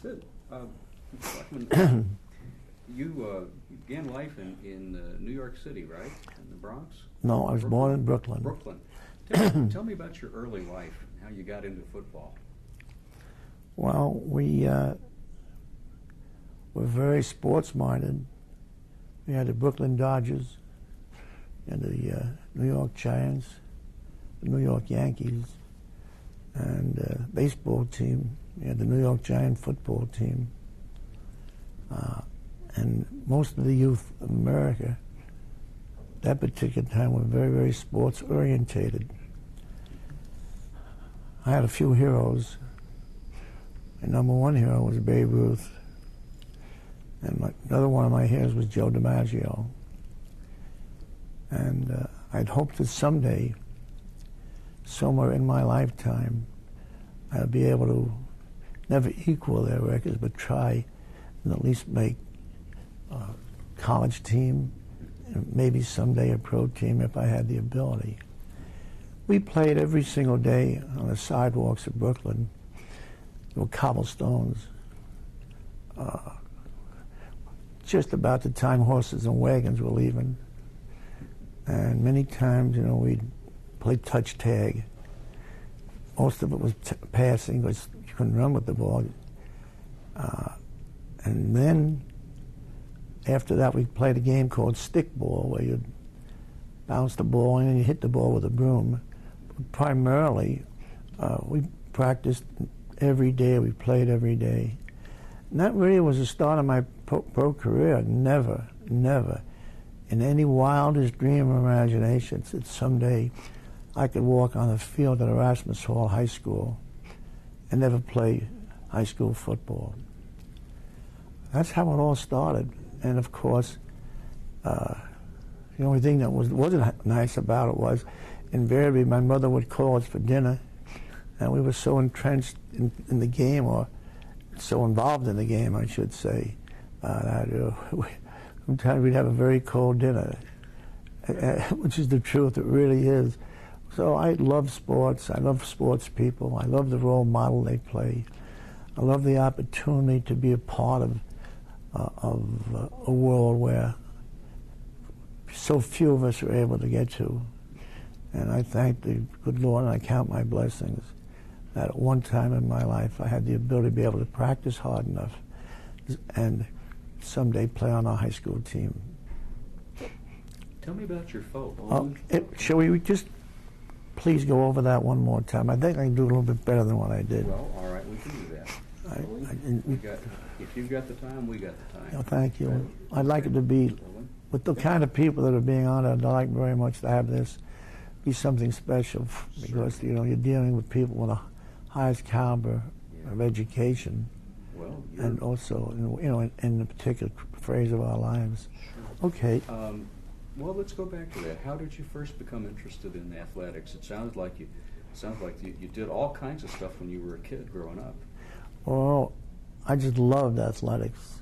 That's it. Luckman, you began life in New York City, right? In the Bronx? No, I was born in Brooklyn. Brooklyn. Tell me about your early life and how you got into football. Well, we were very sports-minded. We had the Brooklyn Dodgers and the New York Giants, the New York Yankees, and baseball team. We had the New York Giant football team. And most of the youth of America that particular time were very, very sports-orientated. I had a few heroes. My number one hero was Babe Ruth. And another one of my heroes was Joe DiMaggio. And I'd hoped that someday, somewhere in my lifetime, I'd be able to never equal their records, but try and at least make a college team, and maybe someday a pro team if I had the ability. We played every single day on the sidewalks of Brooklyn. There were cobblestones. Just about the time horses and wagons were leaving. And many times, you know, we'd play touch tag. Most of it was passing because you couldn't run with the ball. And then, after that, we played a game called stickball, where you'd bounce the ball in and you hit the ball with a broom. But primarily, we practiced every day. We played every day. And that really was the start of my pro career. Never, never, in any wildest dream or imagination, that someday I could walk on the field at Erasmus Hall High School and never play high school football. That's how it all started. And of course, the only thing that wasn't nice about it was, invariably, my mother would call us for dinner, and we were so entrenched in the game, or so involved in the game, I should say, that sometimes we'd have a very cold dinner, which is the truth. It really is. So I love sports. I love sports people. I love the role model they play. I love the opportunity to be a part of a world where so few of us are able to get to. And I thank the good Lord, and I count my blessings, that at one time in my life I had the ability to be able to practice hard enough and someday play on our high school team. Tell me about your foe. Shall we just please go over that one more time? I think I can do a little bit better than what I did. Well, all right, we can do that. If you've got the time, we got the time. Oh, thank you. I'd like it to be, with the kind of people that are being honored, I'd like very much to have this be something special, because you know, you're dealing with people with the highest caliber of education, and also, you know, in the particular phase of our lives. Sure. Okay. Well, let's go back to that. How did you first become interested in athletics? It sounds like you did all kinds of stuff when you were a kid growing up. Well, I just loved athletics.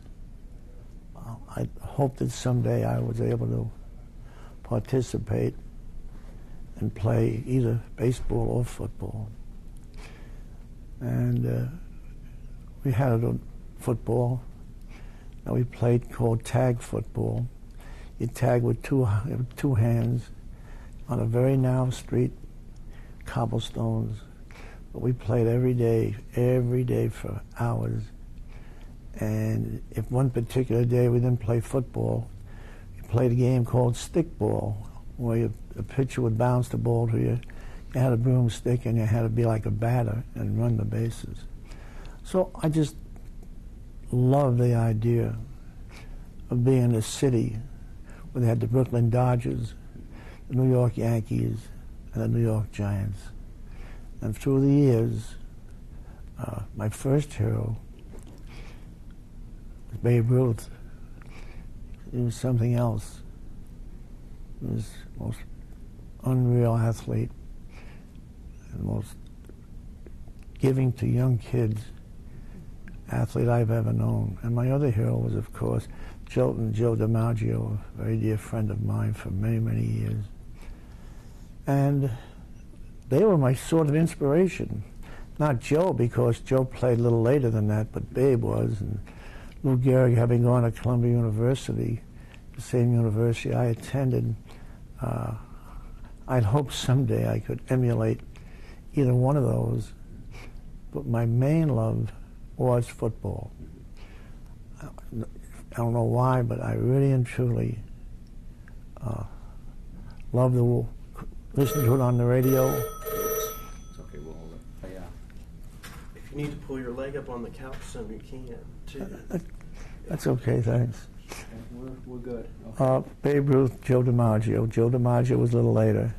I hoped that someday I was able to participate and play either baseball or football. And we had a football that we played called tag football. You tag with two hands on a very narrow street, cobblestones. But we played every day for hours. And if one particular day we didn't play football, we played a game called stickball, where the pitcher would bounce the ball to you. You had a broomstick and you had to be like a batter and run the bases. So I just love the idea of being in a city where they had the Brooklyn Dodgers, the New York Yankees, and the New York Giants. And through the years, my first hero was Babe Ruth. He was something else. He was the most unreal athlete, and the most giving to young kids athlete I've ever known. And my other hero was, of course, Joe DiMaggio, a very dear friend of mine for many, many years. And they were my sort of inspiration. not Joe, because Joe played a little later than that, but Babe was. And Lou Gehrig, having gone to Columbia University, the same university I attended, I'd hope someday I could emulate either one of those. But my main love was football. I don't know why, but I really and truly love to listen to it on the radio. It's okay, we'll hold it. Yeah. If you need to pull your leg up on the couch some, you can, too. That's okay, thanks. We're good. Okay. Babe Ruth, Joe DiMaggio. Joe DiMaggio was a little later.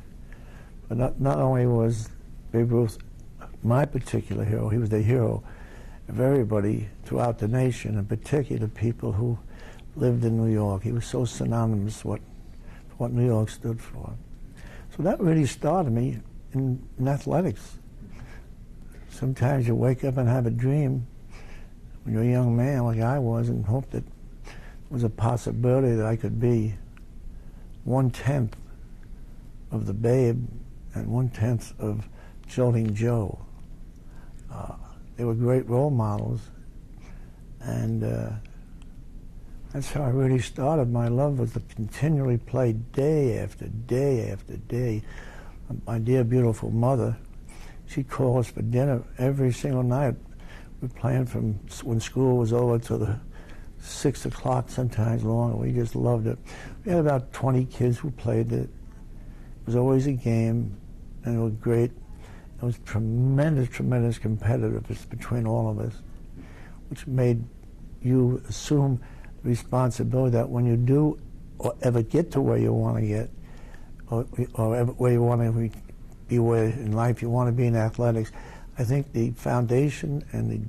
But not only was Babe Ruth my particular hero, he was the hero of everybody throughout the nation, in particular people who lived in New York. He was so synonymous with what New York stood for. So that really started me in athletics. Sometimes you wake up and have a dream when you're a young man like I was, and hope that there was a possibility that I could be 1/10 of the Babe and 1/10 of Jolting Joe. They were great role models, and that's how I really started. My love was to continually play day after day after day. My dear, beautiful mother, she'd call us for dinner every single night. We're playing from when school was over to the 6 o'clock, sometimes longer. We just loved it. We had about 20 kids who played it. It was always a game, and it was great. It was tremendous, tremendous competitiveness between all of us, which made you assume the responsibility that when you do or ever get to where you want to get, or where you want to be where in life you want to be in athletics, I think the foundation and the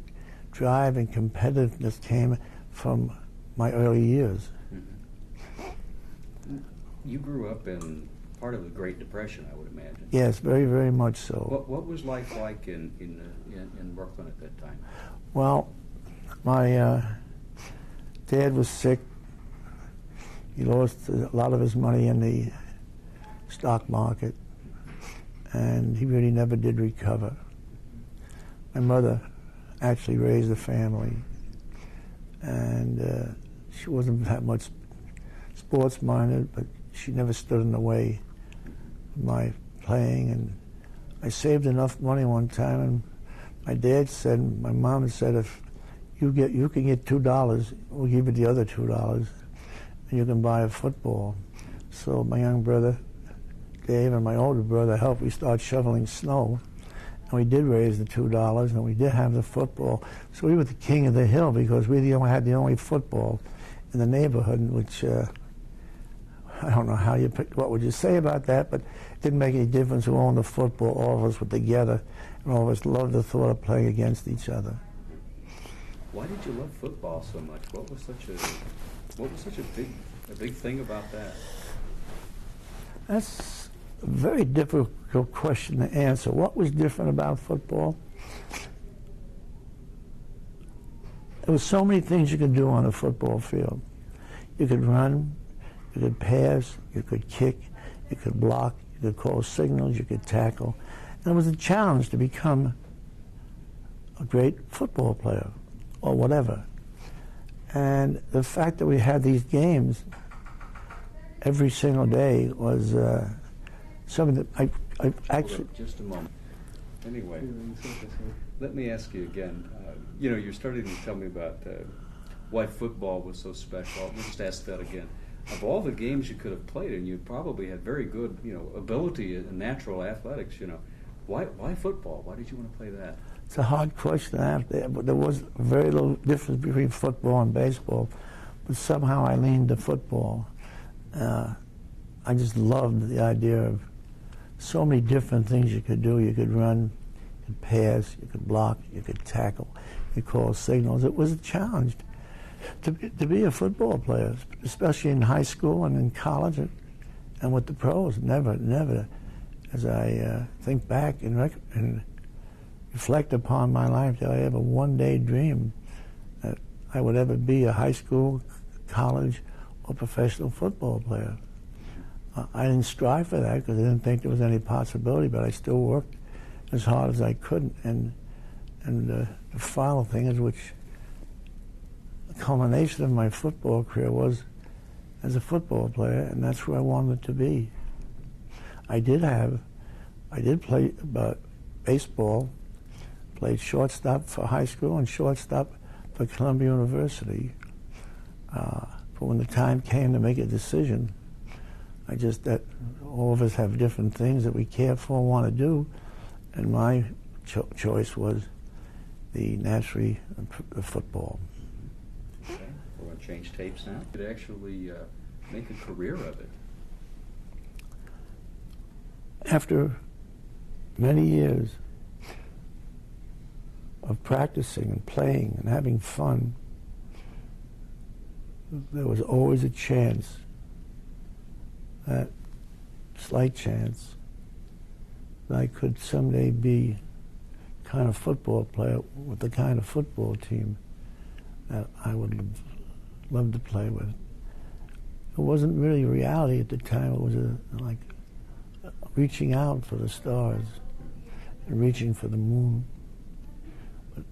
drive and competitiveness came from my early years. Mm-hmm. You grew up in part of the Great Depression, I would imagine. Yes, very, very much so. What was life like in Brooklyn at that time? Well, my dad was sick. He lost a lot of his money in the stock market, and he really never did recover. My mother actually raised a family, and she wasn't that much sports-minded, but she never stood in the way of my playing. And I saved enough money one time, and my dad said, my mom said, if you can get $2, we'll give you the other $2, and you can buy a football. So my young brother, Dave, and my older brother helped me start shoveling snow. And we did raise the $2, and we did have the football. So we were the king of the hill because we had the only football in the neighborhood, which I don't know how what would you say about that, but it didn't make any difference who owned the football. All of us were together, and all of us loved the thought of playing against each other. Why did you love football so much? What was such a big thing about that? That's a very difficult question to answer. What was different about football? There were so many things you could do on a football field. You could run, you could pass, you could kick, you could block, you could call signals, you could tackle. And it was a challenge to become a great football player or whatever. And the fact that we had these games every single day was something that I actually... Just a moment. Anyway, let me ask you again. You're starting to tell me about why football was so special. Let me just ask that again. Of all the games you could have played, and you probably had very good, ability in natural athletics, why football? Why did you want to play that? It's a hard question to have there, but there was very little difference between football and baseball. But somehow I leaned to football. I just loved the idea of so many different things you could do. You could run, you could pass, you could block, you could tackle, you could call signals. It was a challenge to be a football player, especially in high school and in college and with the pros. Never, as I think back and reflect upon my life, did I ever one day dream that I would ever be a high school, college, or professional football player. I didn't strive for that because I didn't think there was any possibility, but I still worked as hard as I could. And And the final thing is, which the culmination of my football career was as a football player, and that's where I wanted to be. I did play baseball, played shortstop for high school and shortstop for Columbia University. But when the time came to make a decision, that all of us have different things that we care for and want to do, and my choice was the football. Okay, we're going to change tapes now. You could actually make a career of it. After many years of practicing and playing and having fun, there was always a chance, that slight chance, that I could someday be the kind of football player with the kind of football team that I would love to play with. It wasn't really reality at the time. It was like reaching out for the stars and reaching for the moon. But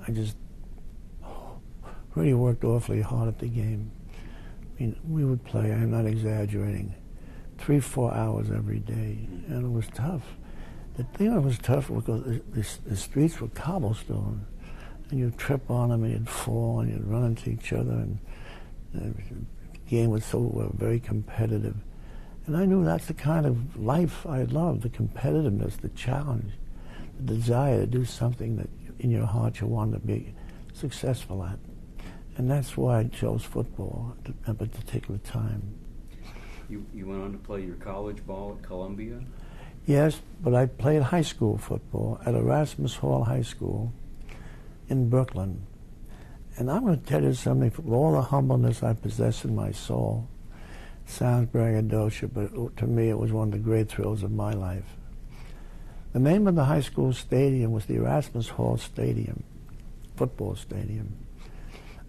I just really worked awfully hard at the game. I mean, we would play, I'm not exaggerating, 3-4 hours every day, and it was tough. The thing that was tough was because the streets were cobblestone, and you'd trip on them and you'd fall and you'd run into each other, and the game was so very competitive. And I knew that's the kind of life I loved, the competitiveness, the challenge, the desire to do something that in your heart you wanted to be successful at. And that's why I chose football at a particular time. You went on to play your college ball at Columbia? Yes, but I played high school football at Erasmus Hall High School in Brooklyn. And I'm going to tell you something, for all the humbleness I possess in my soul, sounds braggadocious, but to me it was one of the great thrills of my life. The name of the high school stadium was the Erasmus Hall Stadium, football stadium.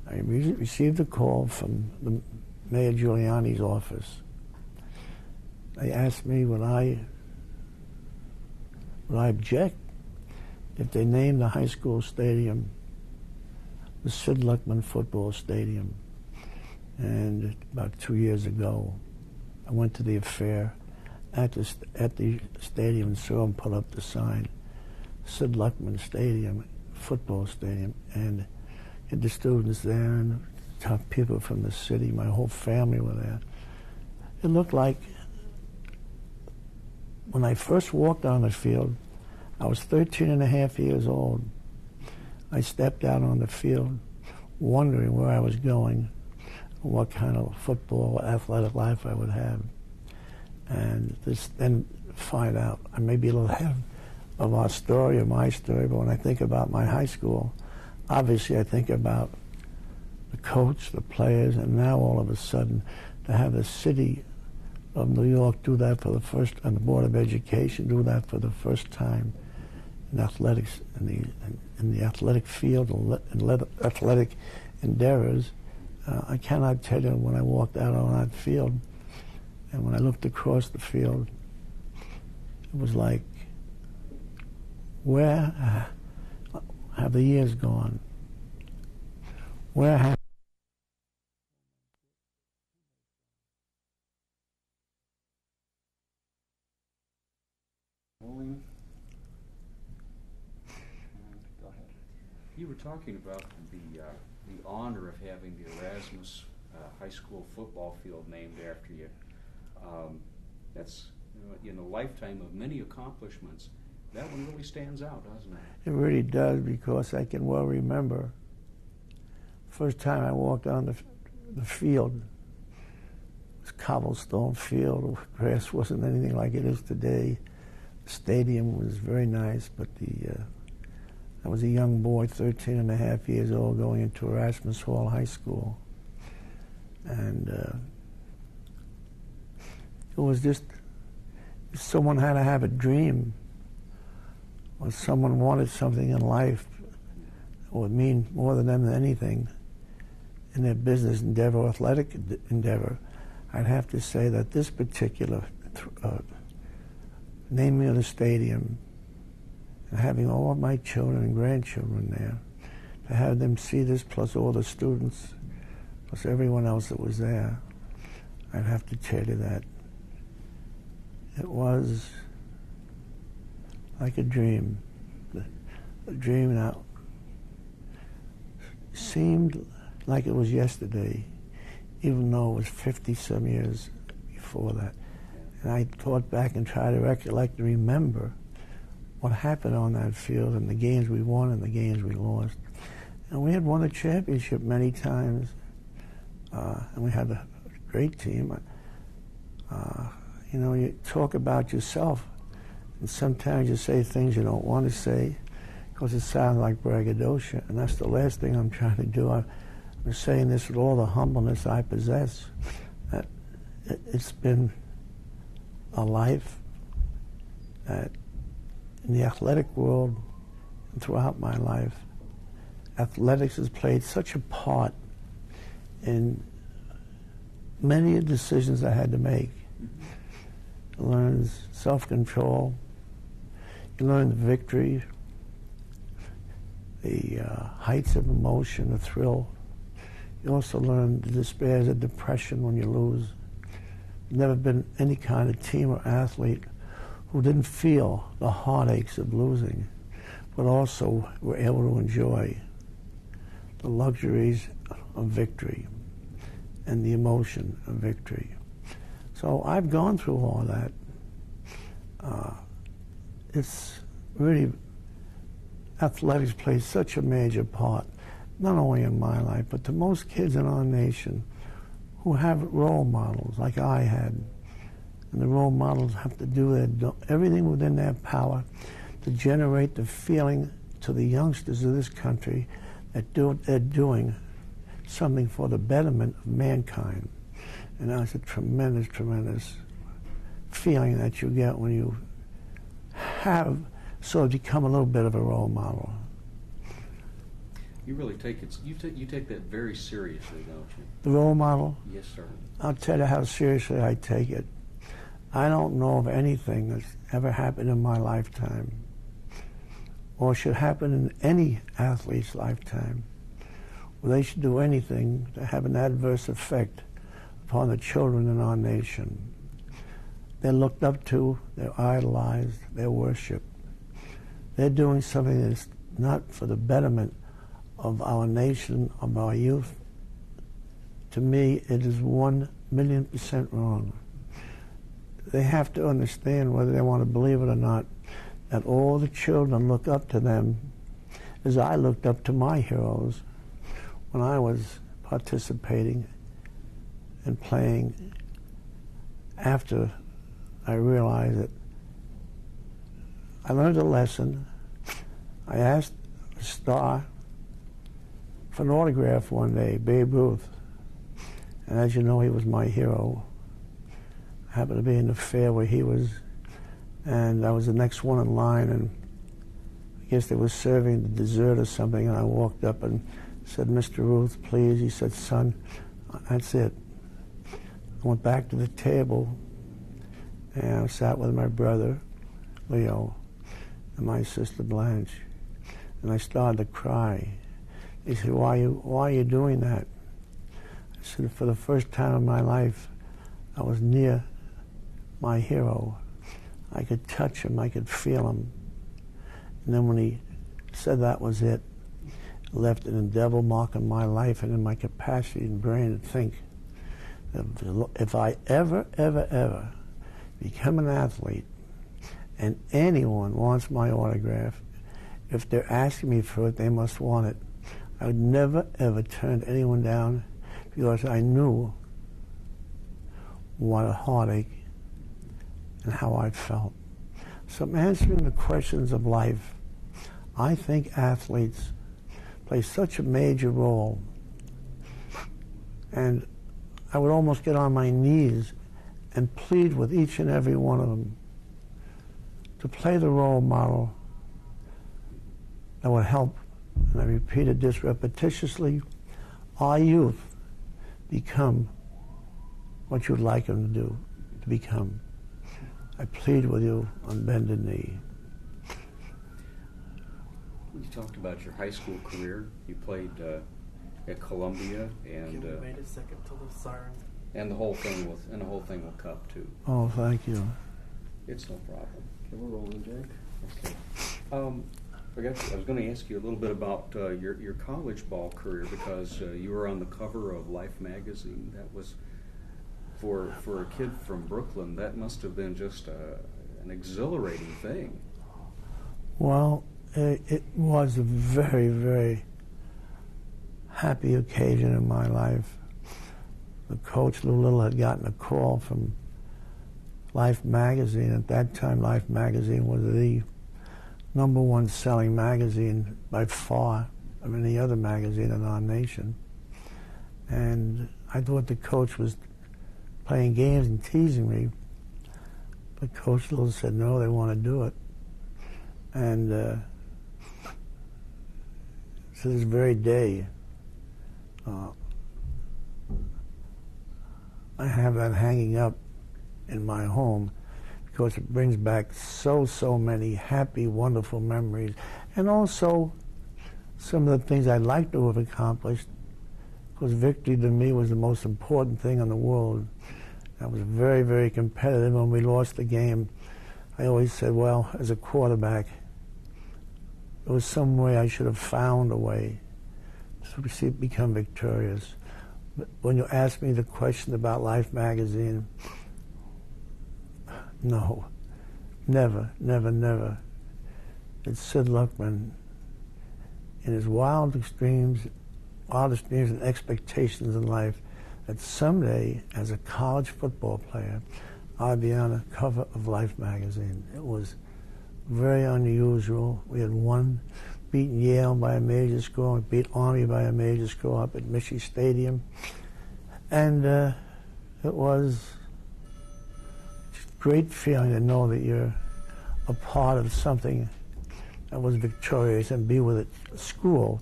I received a call from the Mayor Giuliani's office. They asked me would I object if they named the high school stadium the Sid Luckman Football Stadium. And about 2 years ago, I went to the affair at the stadium and saw them put up the sign, Sid Luckman Stadium, football stadium, and had the students there and top people from the city. My whole family were there. It looked like, when I first walked on the field, I was 13 and a half years old. I stepped out on the field wondering where I was going, what kind of football or athletic life I would have. And then find out, I may be a little ahead of our story or my story, but when I think about my high school, obviously I think about the coach, the players, and now all of a sudden to have the city of New York do that for the first, and the Board of Education do that for the first time in athletics, in the athletic field, and athletic endeavors. I cannot tell you, when I walked out on that field, and when I looked across the field, it was like, where have the years gone? Where have You were talking about the honor of having the Erasmus High School football field named after you. That's in a lifetime of many accomplishments. That one really stands out, doesn't it? It really does, because I can well remember first time I walked on the field. It was cobblestone field. Grass wasn't anything like it is today. The stadium was very nice, but I was a young boy, 13 and a half years old, going into Erasmus Hall High School. And it was just, if someone had to have a dream, or someone wanted something in life that would mean more to them than anything in their business endeavor or athletic endeavor, I'd have to say that this particular naming of the stadium And having all of my children and grandchildren there, to have them see this, plus all the students, plus everyone else that was there, I'd have to tell you that it was like a dream. A dream that seemed like it was yesterday, even though it was 50-some years before that. And I thought back and tried to recollect and remember what happened on that field and the games we won and the games we lost. And we had won a championship many times, and we had a great team. You know, you talk about yourself, and sometimes you say things you don't want to say because it sounds like braggadocio, and that's the last thing I'm trying to do. I'm saying this with all the humbleness I possess, that it's been a life that in the athletic world and throughout my life, athletics has played such a part in many decisions I had to make. You learn self-control, you learn the victory, the heights of emotion, the thrill. You also learn the despair, the depression when you lose. Never been any kind of team or athlete who didn't feel the heartaches of losing, but also were able to enjoy the luxuries of victory and the emotion of victory. So I've gone through all that. It's really, athletics plays such a major part, not only in my life, but to most kids in our nation who have role models like I had. And the role models have to do everything within their power to generate the feeling to the youngsters of this country that they're doing something for the betterment of mankind. And that's a tremendous, tremendous feeling that you get when you have sort of become a little bit of a role model. You really take it. You take that very seriously, don't you? The role model? Yes, sir. I'll tell you how seriously I take it. I don't know of anything that's ever happened in my lifetime or should happen in any athlete's lifetime where they should do anything to have an adverse effect upon the children in our nation. They're looked up to, they're idolized, they're worshipped. They're doing something that's not for the betterment of our nation, of our youth. To me, it is 1,000,000% wrong. They have to understand, whether they want to believe it or not, that all the children look up to them as I looked up to my heroes when I was participating and playing. After I realized that I learned a lesson. I asked a star for an autograph one day, Babe Ruth. And as you know, he was my hero. I happened to be in the fair where he was, and I was the next one in line, and I guess they were serving the dessert or something, and I walked up and said, "Mr. Ruth, please." He said, "Son, that's it." I went back to the table, and I sat with my brother, Leo, and my sister Blanche, and I started to cry. He said, why are you doing that? I said, for the first time in my life, I was near my hero. I could touch him, I could feel him. And then when he said that was it left an indelible mark on my life and in my capacity and brain to think that if I ever become an athlete and anyone wants my autograph, if they're asking me for it, they must want it. I would never, ever turn anyone down because I knew what a heartache and how I felt. So I'm answering the questions of life. I think athletes play such a major role. And I would almost get on my knees and plead with each and every one of them to play the role model that would help, and I repeated this repetitiously, our youth become what you'd like them to become. I plead with you on bended knee. You talked about your high school career. You played at Columbia, and Can we wait a second till the siren? the whole thing will cup too. Oh, thank you. It's no problem. Okay, we're rolling, Jake. Okay. I was going to ask you a little bit about your college ball career, because you were on the cover of Life magazine. That was for a kid from Brooklyn. That must have been just an exhilarating thing. Well, it was a very, very happy occasion in my life. The coach, Lou Little, had gotten a call from Life magazine. At that time, Life magazine was the #1 selling magazine by far of any other magazine in our nation. And I thought the coach was playing games and teasing me. But Coach Little said, no, they want to do it. And to this very day, I have that hanging up in my home, because it brings back so many happy, wonderful memories, and also some of the things I'd like to have accomplished, because victory to me was the most important thing in the world. I was very, very competitive. When we lost the game, I always said, well, as a quarterback, there was some way I should have found a way to become victorious. But when you ask me the question about Life magazine, no, never, never, never. It's Sid Luckman, in his wildest dreams and expectations in life, that someday, as a college football player, I'd be on the cover of Life magazine. It was very unusual. We had beaten Yale by a major score, we beat Army by a major score up at Michie Stadium, and it was great feeling to know that you're a part of something that was victorious, and be with a school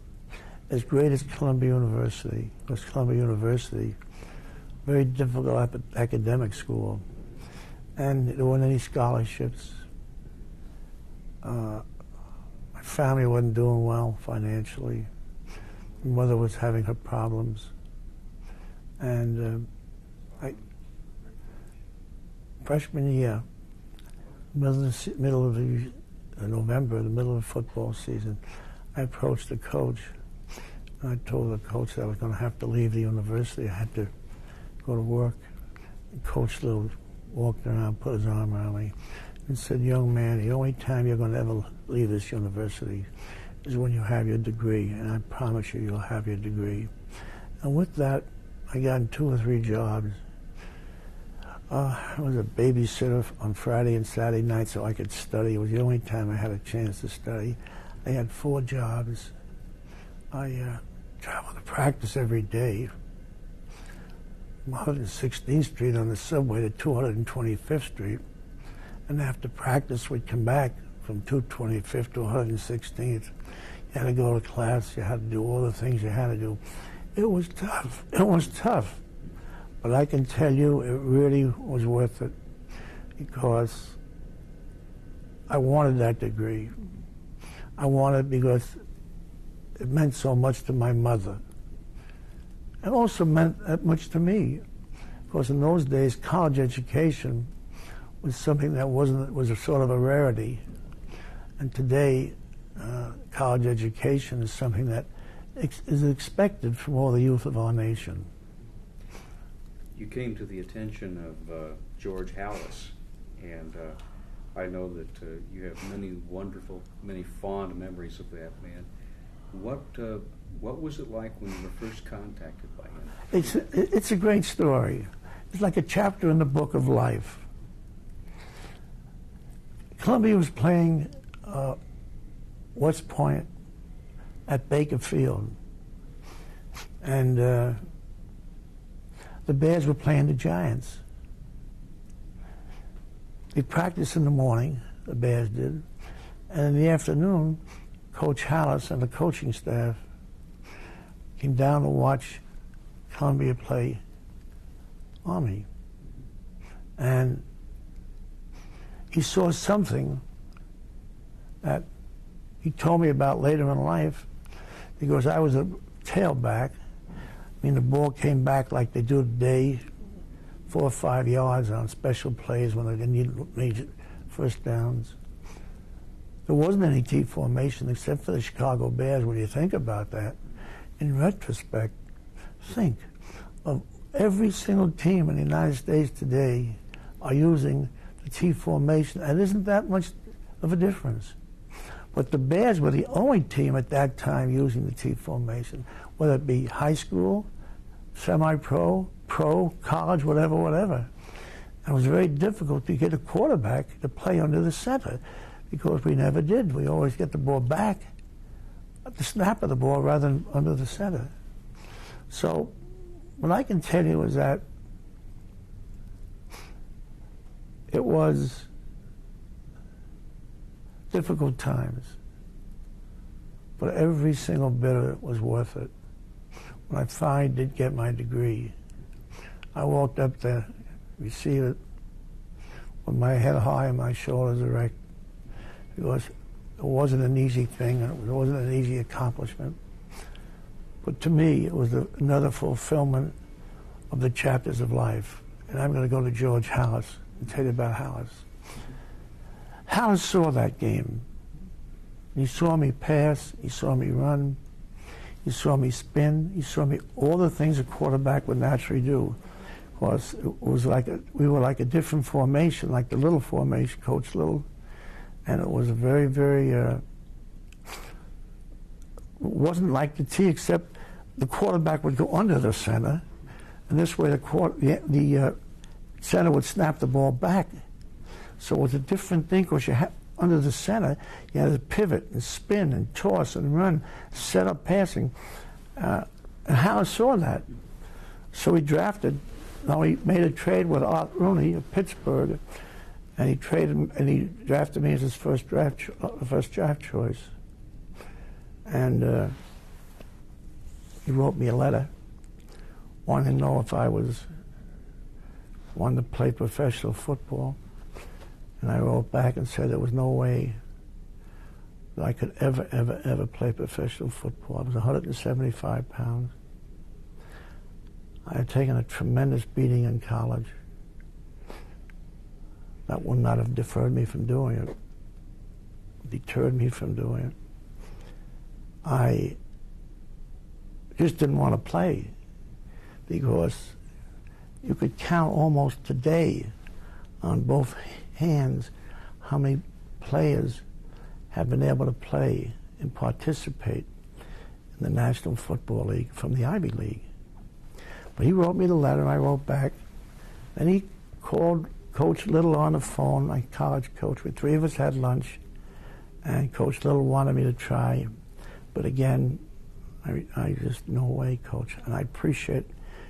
as great as Columbia University. Because Columbia University, very difficult academic school, and there weren't any scholarships. My family wasn't doing well financially. My mother was having her problems, and freshman year, middle of November, the middle of the football season, I approached the coach. And I told the coach that I was going to have to leave the university. I had to go to work. And Coach Lou walked around, put his arm around me, and said, young man, the only time you're going to ever leave this university is when you have your degree, and I promise you, you'll have your degree. And with that, I got 2 or 3 jobs. I was a babysitter on Friday and Saturday nights so I could study. It was the only time I had a chance to study. I had 4 jobs. I traveled to practice every day from 116th Street on the subway to 225th Street. And after practice, we'd come back from 225th to 116th. You had to go to class. You had to do all the things you had to do. It was tough. It was tough. But I can tell you it really was worth it, because I wanted that degree. I wanted it because it meant so much to my mother. It also meant that much to me, because in those days, college education was something that was a sort of a rarity. And today, college education is something that is expected from all the youth of our nation. You came to the attention of George Halas, and I know that you have many wonderful, many fond memories of that man. What was it like when you were first contacted by him? It's a great story. It's like a chapter in the book of life. Columbia was playing West Point at Baker Field, and the Bears were playing the Giants. They practiced in the morning, the Bears did, and in the afternoon, Coach Halas and the coaching staff came down to watch Columbia play Army. And he saw something that he told me about later in life. He goes, I was a tailback. I mean, the ball came back like they do today, 4 or 5 yards on special plays when they need major first downs. There wasn't any T formation except for the Chicago Bears. When you think about that, in retrospect, think of every single team in the United States today are using the T formation, and isn't that much of a difference? But the Bears were the only team at that time using the T formation, whether it be high school, semi-pro, pro, college, whatever. And it was very difficult to get a quarterback to play under the center because we never did. We always get the ball back at the snap of the ball rather than under the center. So what I can tell you is that it was difficult times, but every single bit of it was worth it. When I finally did get my degree, I walked up to receive it with my head high and my shoulders erect, because it wasn't an easy thing, and it wasn't an easy accomplishment. But to me, it was another fulfillment of the chapters of life. And I'm going to go to George Hallis and tell you about Hallis. Hallis saw that game. He saw me pass, he saw me run, he saw me spin, he saw me all the things a quarterback would naturally do. Because it was like we were like a different formation, like the Little formation, Coach Little. And it was a very, very, it wasn't like the T, except the quarterback would go under the center, and this way the center would snap the ball back. So it was a different thing, because you had, under the center, you had to pivot and spin and toss and run, set up passing. And Howard saw that. So he drafted, now he made a trade with Art Rooney of Pittsburgh, and he drafted me as his first draft choice. And he wrote me a letter, wanting to know if I wanted to play professional football. And I wrote back and said there was no way that I could ever play professional football. I was 175 pounds. I had taken a tremendous beating in college. That would not have deterred me from doing it. I just didn't want to play, because you could count almost today on both hands how many players have been able to play and participate in the National Football League from the Ivy League. But he wrote me the letter, and I wrote back, and he called Coach Little on the phone, my college coach. We 3 of us had lunch, and Coach Little wanted me to try. But again, I just, no way, Coach. And I appreciate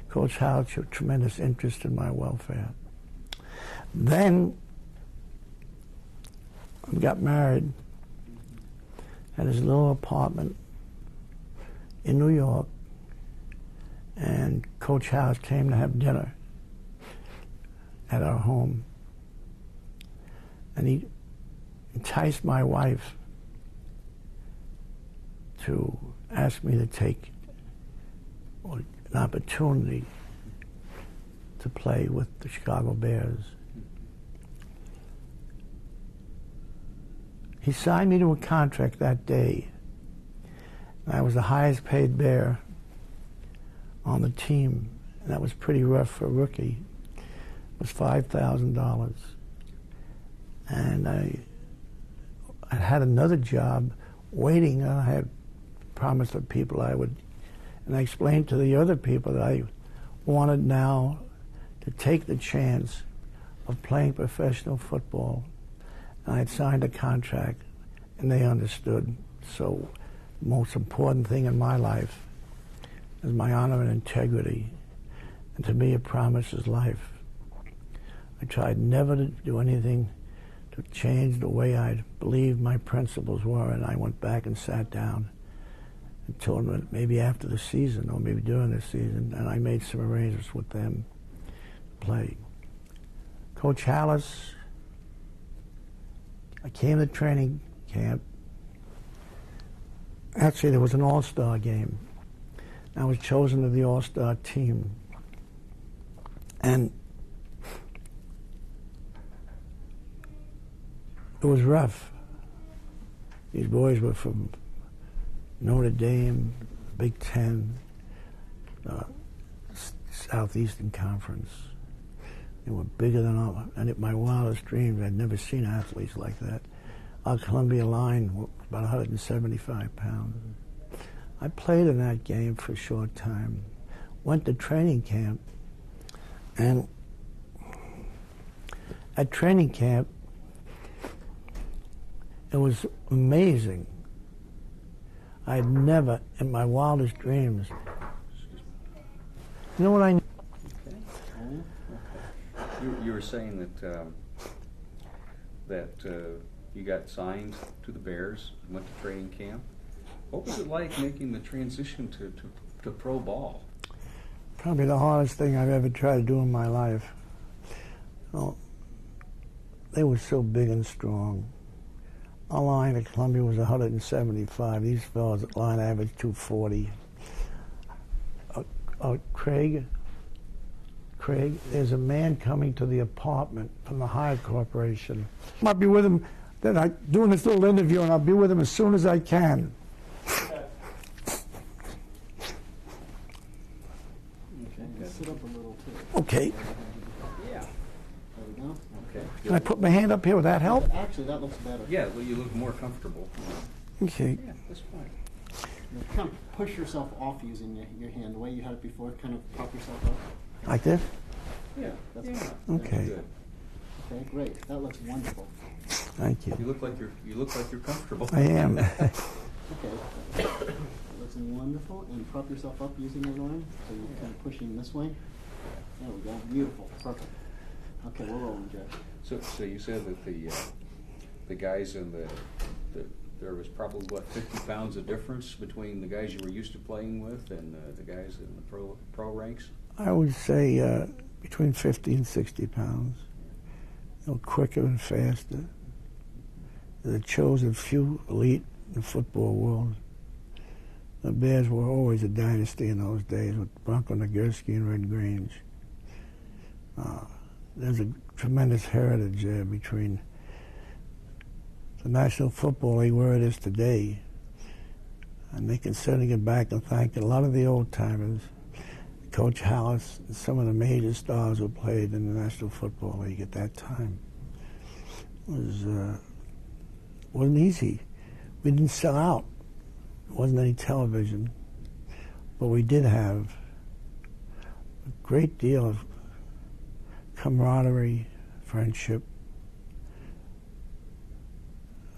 Coach Howard's tremendous interest in my welfare. Then I got married, had his little apartment in New York, and Coach Howard came to have dinner at our home. And he enticed my wife to ask me to take an opportunity to play with the Chicago Bears. He signed me to a contract that day. And I was the highest paid Bear on the team, and that was pretty rough for a rookie. It was $5,000. And I had another job waiting. I had promised the people I would, and I explained to the other people that I wanted now to take the chance of playing professional football. And I had signed a contract, and they understood. So the most important thing in my life is my honor and integrity. And to me, a promise is life. I tried never to do anything to change the way I believed my principles were, and I went back and sat down and told them that maybe after the season, or maybe during the season, and I made some arrangements with them to play. Coach Hallis, I came to training camp, Actually, there was an all-star game. I was chosen to the all-star team. And it was rough. These boys were from Notre Dame, Big Ten, Southeastern Conference. They were bigger than all, and in my wildest dreams, I'd never seen athletes like that. Our Columbia line was about 175 pounds. I played in that game for a short time, went to training camp, and at training camp, it was amazing. I had never, in my wildest dreams, you know what I... You were saying that you got signed to the Bears, went to training camp. What was it like making the transition to pro ball? Probably the hardest thing I've ever tried to do in my life. Well, they were so big and strong. Our line at Columbia was 175. These fellas at line averaged 240. Craig, there's a man coming to the apartment from the Hyatt Corporation. I'll be with him, then I'm doing this little interview, and I'll be with him as soon as I can. Okay, sit up a little too. Okay. Yeah. There we go. Okay. Can I put my hand up here? Would that help? Actually, that looks better. Yeah, well, you look more comfortable. Okay. Yeah, that's fine. You kind of push yourself off using your hand the way you had it before. Kind of prop yourself up. Like this? Yeah. That's Yeah. Okay. Good. Okay, great. That looks wonderful. Thank you. You look like you're comfortable. I am. Okay, that looks wonderful. And prop yourself up using your arm. So you're kind of pushing this way. There we go. Beautiful. Perfect. Okay, we're rolling, Jeff. So you said that the guys in there was probably, what, 50 pounds of difference between the guys you were used to playing with and the guys in the pro ranks? I would say between 50 and 60 pounds. Quicker and faster. The chosen few elite in the football world. The Bears were always a dynasty in those days with Bronco Nagurski and Red Grange. There's a tremendous heritage there between the National Football League where it is today. And they can certainly get back and thank a lot of the old-timers, Coach Hallis, and some of the major stars who played in the National Football League at that time. It wasn't easy. We didn't sell out. There wasn't any television. But we did have a great deal of camaraderie, friendship.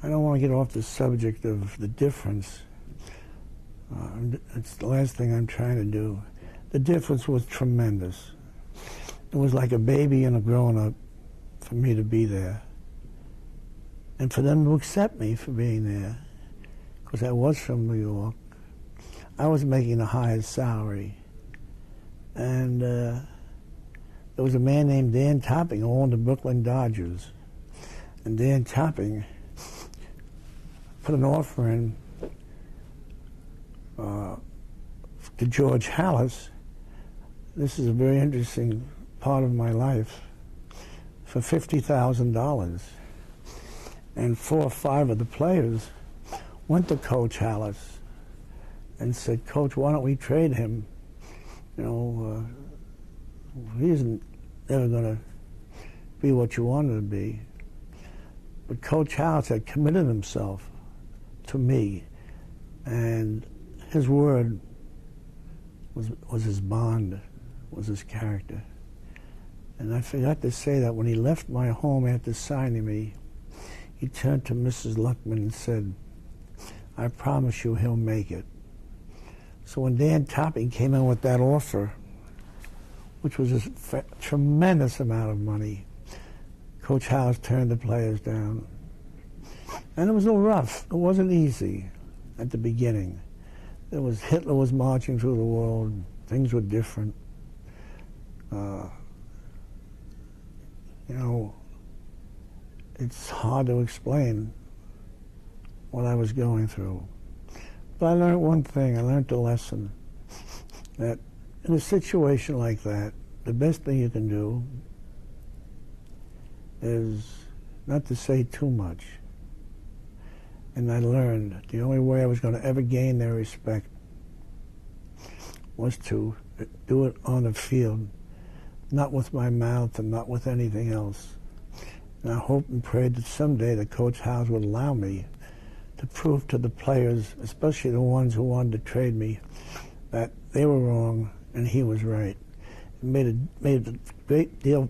I don't want to get off the subject of the difference. It's the last thing I'm trying to do. The difference was tremendous. It was like a baby and a grown-up for me to be there. And for them to accept me for being there, because I was from New York. I was making the highest salary. And there was a man named Dan Topping who owned the Brooklyn Dodgers. And Dan Topping put an offer in to George Hallis. This is a very interesting part of my life, for $50,000. And 4 or 5 of the players went to Coach Hallis and said, Coach, why don't we trade him? You know, he isn't ever going to be what you want him to be. But Coach Hallis had committed himself to me, and his word was his bond, was his character. And I forgot to say that when he left my home after signing me, he turned to Mrs. Luckman and said, I promise you he'll make it. So when Dan Topping came in with that offer, which was a tremendous amount of money, Coach Hallis turned the players down. And it was a little rough. It wasn't easy at the beginning. Hitler was marching through the world. Things were different. You know, it's hard to explain what I was going through. But I learned one thing. I learned a lesson that in a situation like that, the best thing you can do is not to say too much. And I learned the only way I was going to ever gain their respect was to do it on the field, not with my mouth and not with anything else. And I hoped and prayed that someday the Coach House would allow me to prove to the players, especially the ones who wanted to trade me, that they were wrong and he was right. It made a great deal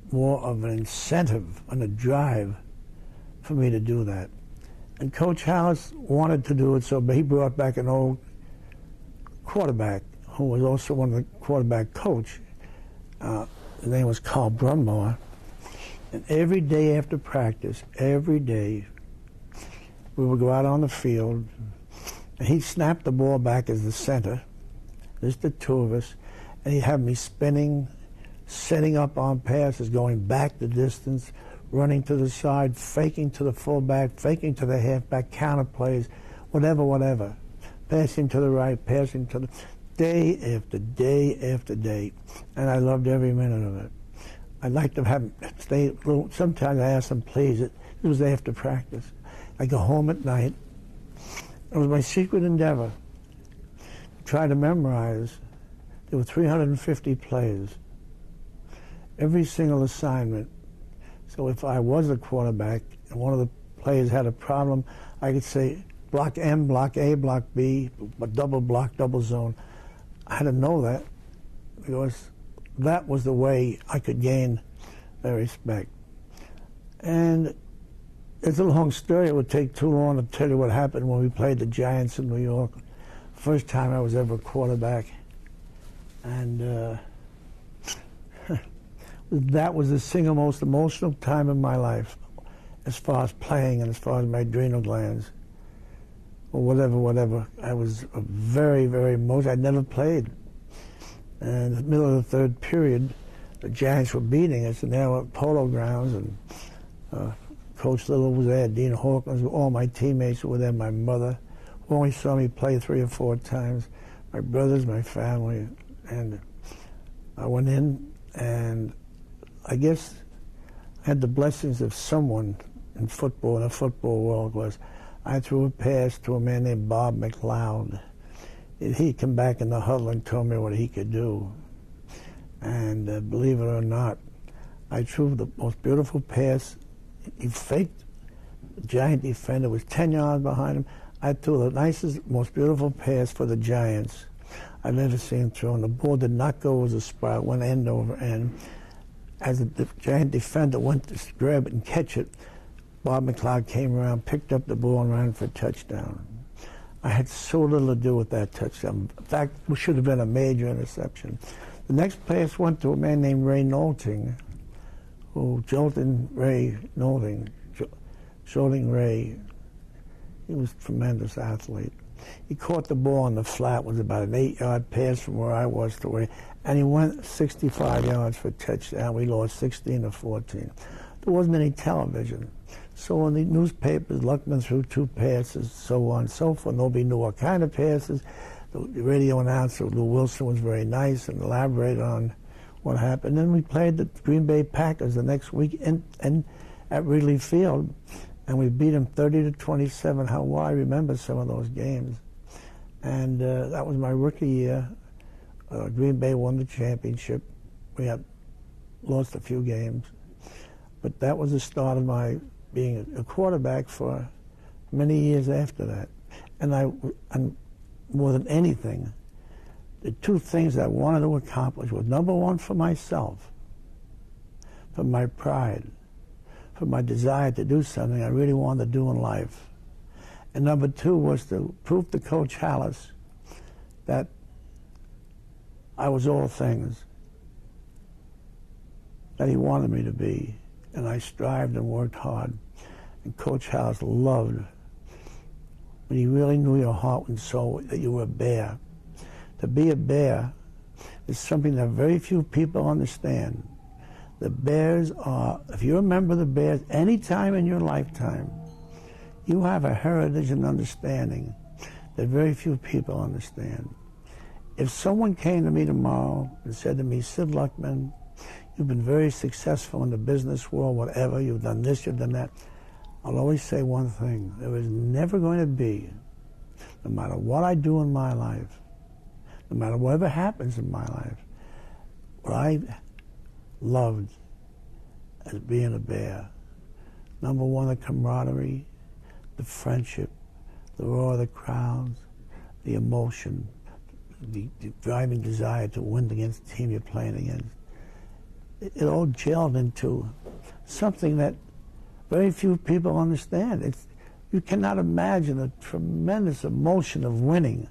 more of an incentive and a drive for me to do that. And Coach House wanted to do it, so he brought back an old quarterback who was also one of the quarterback coach. His name was Carl Brunmore. And every day after practice, every day, we would go out on the field, and he'd snap the ball back as the center, just the two of us, and he'd have me spinning, setting up on passes, going back the distance, running to the side, faking to the fullback, faking to the halfback, counter plays, whatever. Passing to the right, passing to the... Day after day after day. And I loved every minute of it. I'd like to have him stay a little... Sometimes I asked him, please. It was after practice. I go home at night. It was my secret endeavor to try to memorize. There were 350 plays. Every single assignment. So if I was a quarterback and one of the players had a problem, I could say, block M, block A, block B, double block, double zone. I had to know that because that was the way I could gain their respect. And it's a long story. It would take too long to tell you what happened when we played the Giants in New York. First time I was ever a quarterback. And that was the single most emotional time in my life as far as playing and as far as my adrenal glands. Or whatever. I was very, very emotional. I'd never played. And in the middle of the third period, the Giants were beating us, and they were at Polo Grounds, and Coach Little was there, Dean Hawkins, all my teammates were there, my mother, who only saw me play 3 or 4 times, my brothers, my family, and I went in, and I guess I had the blessings of someone in football, in the football world, was I threw a pass to a man named Bob McLeod. He'd come back in the huddle and told me what he could do. And believe it or not, I threw the most beautiful pass. He faked the Giant defender, was 10 yards behind him. I threw the nicest, most beautiful pass for the Giants I've ever seen thrown. The ball did not go as a spiral, went end over end. As the Giant defender went to grab it and catch it, Bob McLeod came around, picked up the ball, and ran for a touchdown. I had so little to do with that touchdown. In fact, it should have been a major interception. The next pass went to a man named Ray Nolting, Jolting Ray, he was a tremendous athlete. He caught the ball on the flat, was about an 8-yard pass from where I was to where, and he went 65 yards for a touchdown. We lost 16-14. There wasn't any television. So in the newspapers, Luckman threw 2 passes, so on and so forth. Nobody knew what kind of passes. The radio announcer, Lou Wilson, was very nice and elaborated on what happened. Then we played the Green Bay Packers the next week at Wrigley Field, and we beat them 30-27. How well I remember some of those games. And that was my rookie year. Green Bay won the championship. We had lost a few games. But that was the start of my being a quarterback for many years after that. And more than anything, the 2 things I wanted to accomplish was, number one, for myself, for my pride, for my desire to do something I really wanted to do in life. And number 2 was to prove to Coach Hallis that I was all things that he wanted me to be. And I strived and worked hard. And Coach Hallis loved when he really knew your heart and soul that you were a bear. To be a bear is something that very few people understand. The Bears are, if you remember the Bears any time in your lifetime, you have a heritage and understanding that very few people understand. If someone came to me tomorrow and said to me, Sid Luckman, you've been very successful in the business world, whatever, you've done this, you've done that, I'll always say one thing. There is never going to be, no matter what I do in my life, no matter whatever happens in my life, what I loved as being a Bear. Number one, the camaraderie, the friendship, the roar of the crowds, the emotion, the driving desire to win against the team you're playing against. It all gelled into something that very few people understand. You cannot imagine a tremendous emotion of winning.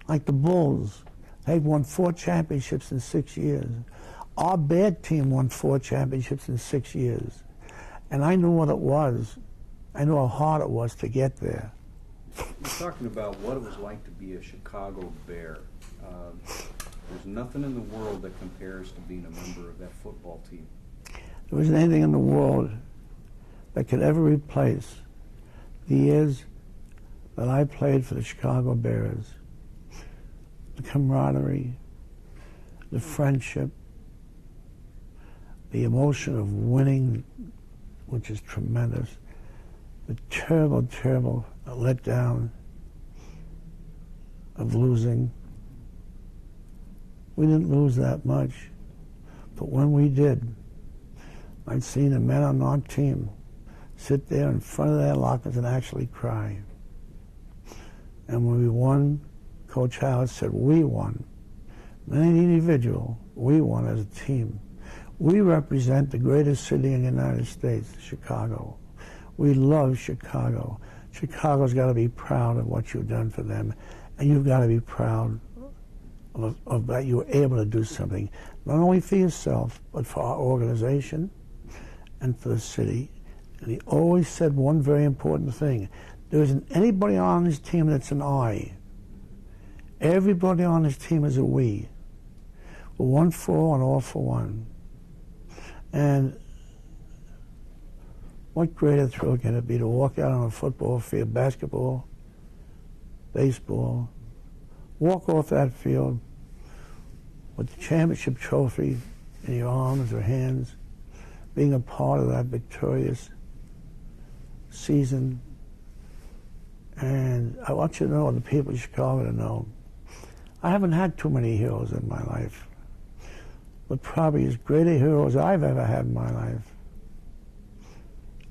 Like the Bulls, they've won 4 championships in 6 years. Our bad team won 4 championships in 6 years. And I knew what it was. I knew how hard it was to get there. You're talking about what it was like to be a Chicago Bear. There's nothing in the world that compares to being a member of that football team. There wasn't anything in the world that could ever replace the years that I played for the Chicago Bears. The camaraderie, the friendship, the emotion of winning, which is tremendous, the terrible, terrible letdown of losing. We didn't lose that much, but when we did, I'd seen the men on our team sit there in front of their lockers and actually cry. And when we won, Coach Howard said, we won. Not an individual, we won as a team. We represent the greatest city in the United States, Chicago. We love Chicago. Chicago's got to be proud of what you've done for them, and you've got to be proud of that you were able to do something, not only for yourself, but for our organization and for the city. And he always said one very important thing. There isn't anybody on this team that's an I. Everybody on this team is a we. We're one for all and all for one. And what greater thrill can it be to walk out on a football field, basketball, baseball, walk off that field with the championship trophy in your arms or hands, being a part of that victorious season. And I want you to know, the people of Chicago to know, I haven't had too many heroes in my life, but probably as great a hero as I've ever had in my life.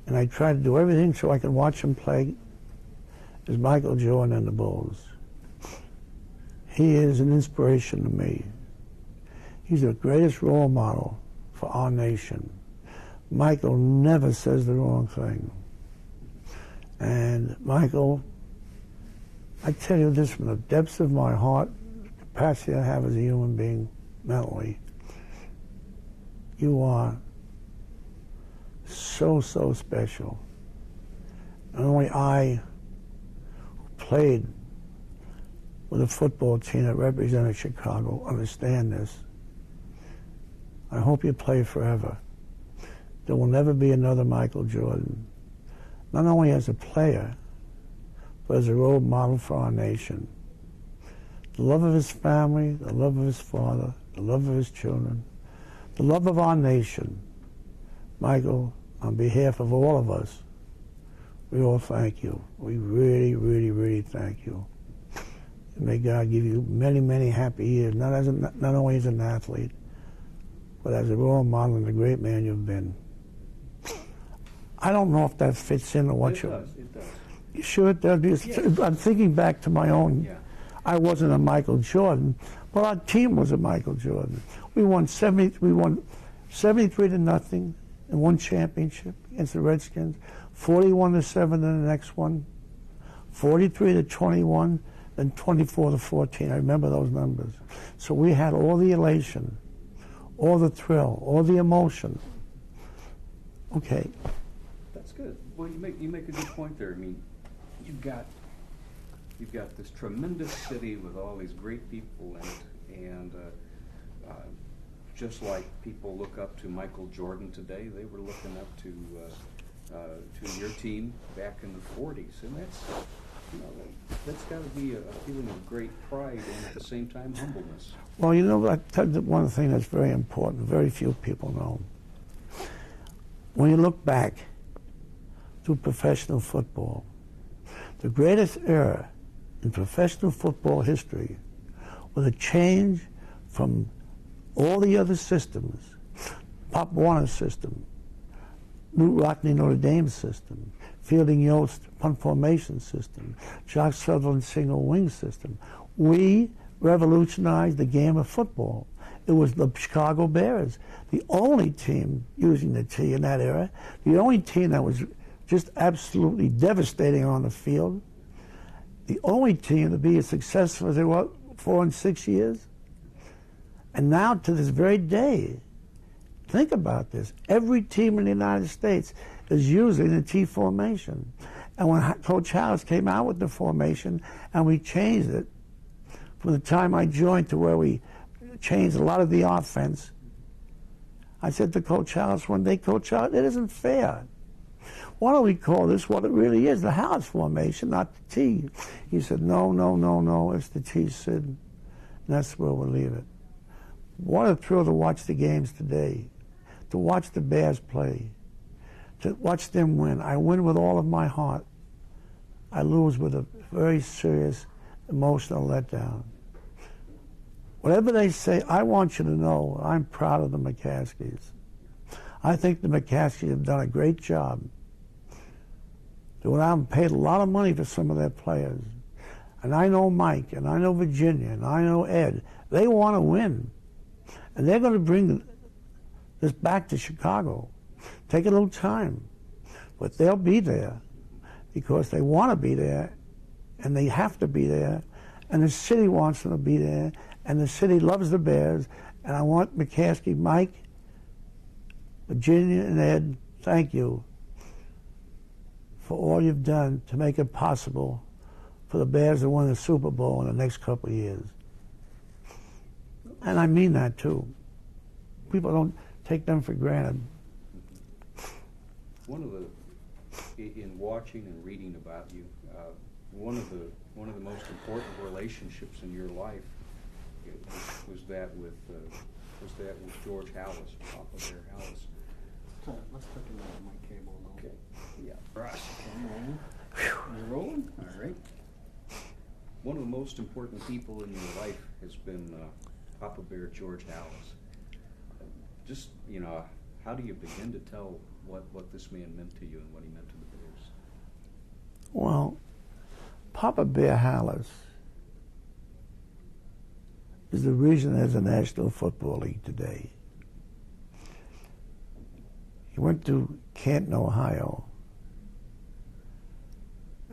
And I tried to do everything so I could watch him play is Michael Jordan and the Bulls. He is an inspiration to me. He's the greatest role model for our nation. Michael never says the wrong thing. And Michael, I tell you this from the depths of my heart, the capacity I have as a human being mentally, you are so, so special. Not only I, who played with a football team that represented Chicago, understand this. I hope you play forever. There will never be another Michael Jordan, not only as a player, but as a role model for our nation. The love of his family, the love of his father, the love of his children, the love of our nation. Michael, on behalf of all of us, we all thank you. We really, really, really thank you. And may God give you many, many happy years, not only as an athlete, but as a role model and the great man you've been. I don't know if that fits into what you... It does. You sure it does? Because Yes. I'm thinking back to my own... Yeah. I wasn't a Michael Jordan, but our team was a Michael Jordan. We won 73 to nothing in one championship against the Redskins, 41-7 in the next one, 43 to 21, then 24 to 14. I remember those numbers. So we had all the elation, all the thrill, all the emotion. Okay. That's good. Well, you make a good point there. I mean, you've got this tremendous city with all these great people in it, and just like people look up to Michael Jordan today, they were looking up to your team back in the 40s, and You know, that's got to be a feeling of great pride and at the same time humbleness. Well, you know, I tell you one thing that's very important, very few people know. When you look back to professional football, the greatest era in professional football history was a change from all the other systems, Pop Warner's system, Newt Rockne Notre Dame system, Fielding Yost punt formation system, Jock Sutherland single wing system. We revolutionized the game of football. It was the Chicago Bears, the only team using the T in that era, the only team that was just absolutely devastating on the field, the only team to be as successful as they were 4 and 6 years. And now to this very day, think about this, every team in the United States is using the T formation. And when Coach House came out with the formation and we changed it, from the time I joined to where we changed a lot of the offense, I said to Coach House one day, Coach House, it isn't fair. Why don't we call this what it really is, the House formation, not the T? He said, no, it's the T, Sid. And that's where we'll leave it. What a thrill to watch the games today, to watch the Bears play, to watch them win. I win with all of my heart. I lose with a very serious emotional letdown. Whatever they say, I want you to know I'm proud of the McCaskies. I think the McCaskies have done a great job. They went out and paid a lot of money for some of their players. And I know Mike, and I know Virginia, and I know Ed. They want to win. And they're going to bring this back to Chicago. Take a little time. But they'll be there because they want to be there, and they have to be there, and the city wants them to be there, and the city loves the Bears, and I want McCaskey, Mike, Virginia, and Ed, thank you for all you've done to make it possible for the Bears to win the Super Bowl in the next couple of years. And I mean that, too. People don't take them for granted. In watching and reading about you, one of the most important relationships in your life was that with George Hallis, Papa Bear Hallis. Let's put him on my cable now. Okay. Yeah. Right. You're rolling? All right. One of the most important people in your life has been Papa Bear George Hallis. Just, how do you begin to tell what this man meant to you and what he meant to the Bears? Well, Papa Bear Hallis is the reason there's a National Football League today. He went to Canton, Ohio,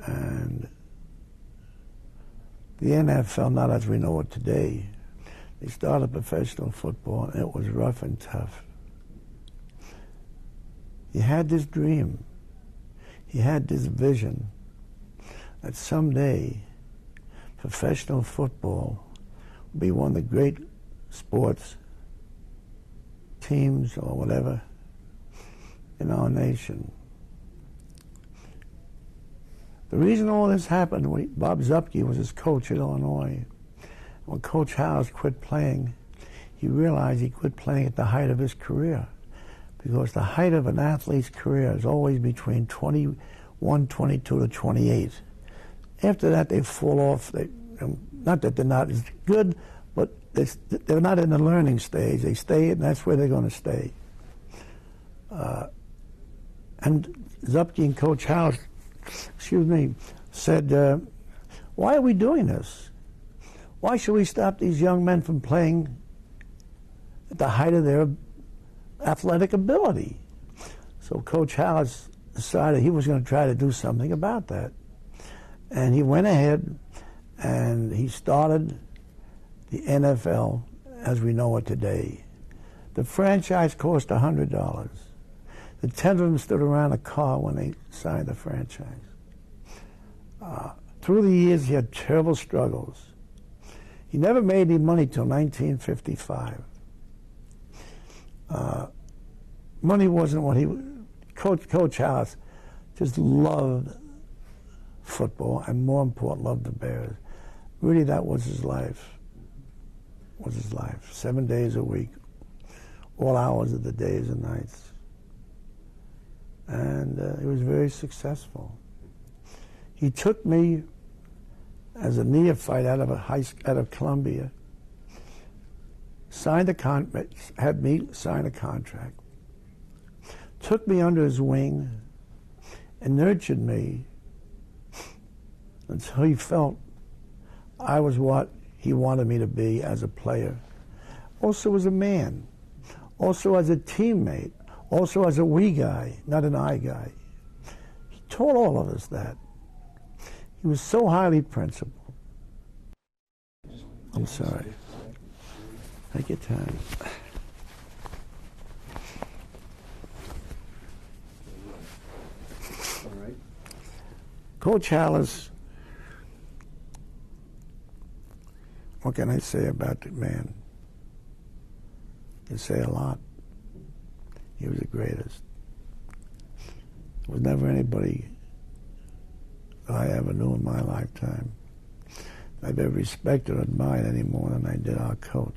and the NFL, not as we know it today, they started professional football, and it was rough and tough. He had this dream. He had this vision that someday professional football would be one of the great sports teams or whatever in our nation. The reason all this happened, Bob Zupke was his coach at Illinois. When Coach Howes quit playing, he realized he quit playing at the height of his career, because the height of an athlete's career is always between 21, 22 to 28. After that, they fall off. Not that they're not as good, but they're not in the learning stage. They stay, and that's where they're going to stay. And Zupke and Coach House, said, why are we doing this? Why should we stop these young men from playing at the height of their athletic ability? So Coach House decided he was going to try to do something about that. And he went ahead and he started the NFL as we know it today. The franchise cost $100. The 10 of them stood around a car when they signed the franchise. Through the years, he had terrible struggles. He never made any money till 1955. Money wasn't what Coach House just loved football, and more important, loved the Bears. Really, that was his life. 7 days a week, all hours of the days and nights. And he was very successful. He took me as a neophyte out of Columbia, had me sign a contract, took me under his wing, and nurtured me until he felt I was what he wanted me to be as a player, also as a man, also as a teammate, also as a we guy, not an I guy. He taught all of us that. He was so highly principled. I'm sorry. Take your time. All right. Coach Hallis, what can I say about the man? I can say a lot. He was the greatest. There was never anybody that I ever knew in my lifetime I've ever respected or admired any more than I did our coach.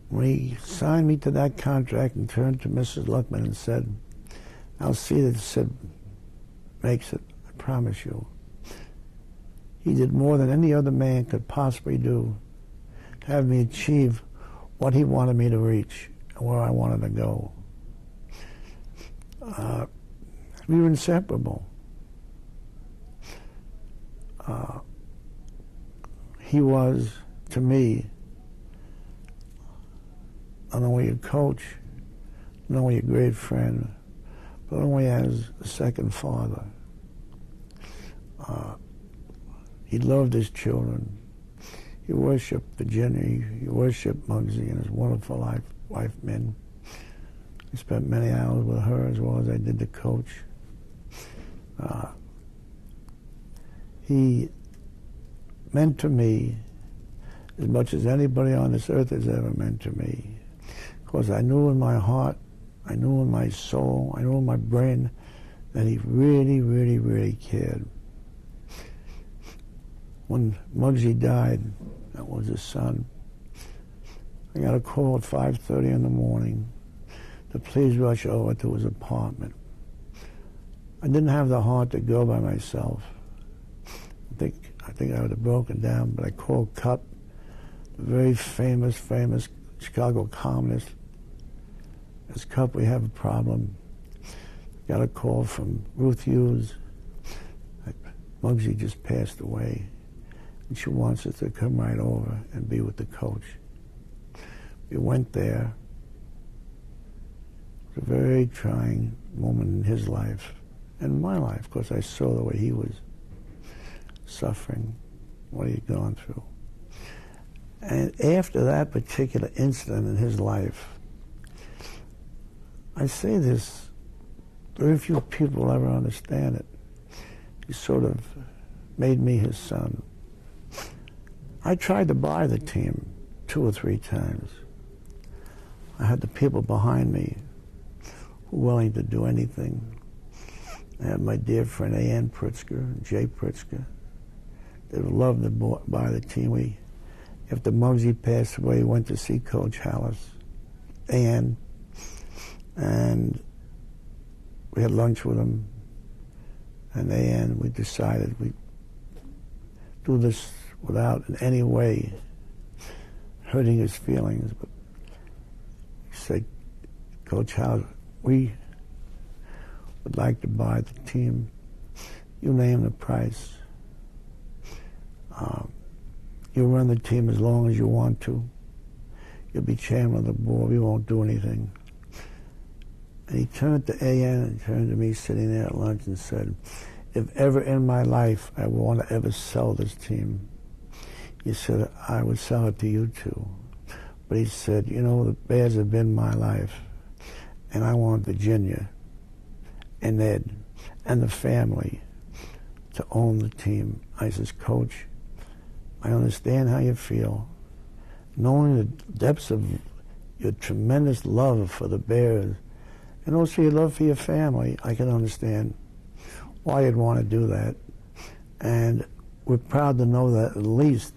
When he signed me to that contract and turned to Mrs. Luckman and said, I'll see that Sid makes it, I promise you. He did more than any other man could possibly do to have me achieve what he wanted me to reach and where I wanted to go. We were inseparable. He was, to me, not only a coach, not only a great friend, but only as a second father. He loved his children. He worshipped Virginia. He worshipped Muggsy and his wonderful wife, Min. I spent many hours with her as well as I did the coach. He meant to me as much as anybody on this earth has ever meant to me. Because I knew in my heart, I knew in my soul, I knew in my brain that he really, really, really cared. When Muggsy died, that was his son, I got a call at 5:30 in the morning to please rush over to his apartment. I didn't have the heart to go by myself. I think I would have broken down, but I called Cup, the very famous Chicago columnist. As Cup, we have a problem. Got a call from Ruth Hughes. Muggsy just passed away, and she wants us to come right over and be with the coach. We went there. It was a very trying moment in his life and my life, because I saw the way he was suffering, what he had gone through. And after that particular incident in his life, I say this, very few people will ever understand it. He sort of made me his son. I tried to buy the team 2 or 3 times. I had the people behind me who were willing to do anything. I had my dear friend A.N. Pritzker and Jay Pritzker. They would love to buy the team. After Muggsy passed away, we went to see Coach Hallis, A.N., and we had lunch with him. And A.N., we decided we'd do this without in any way hurting his feelings. But he said, Coach Hallis, we would like to buy the team. You name the price. You run the team as long as you want to. You'll be chairman of the board. We won't do anything. And he turned to A.N. and turned to me sitting there at lunch and said, if ever in my life I want to ever sell this team, he said, I would sell it to you too. But he said, you know, the Bears have been my life, and I want Virginia and Ed and the family to own the team. I says, Coach, I understand how you feel. Knowing the depths of your tremendous love for the Bears and also your love for your family, I can understand why you'd want to do that. And we're proud to know that at least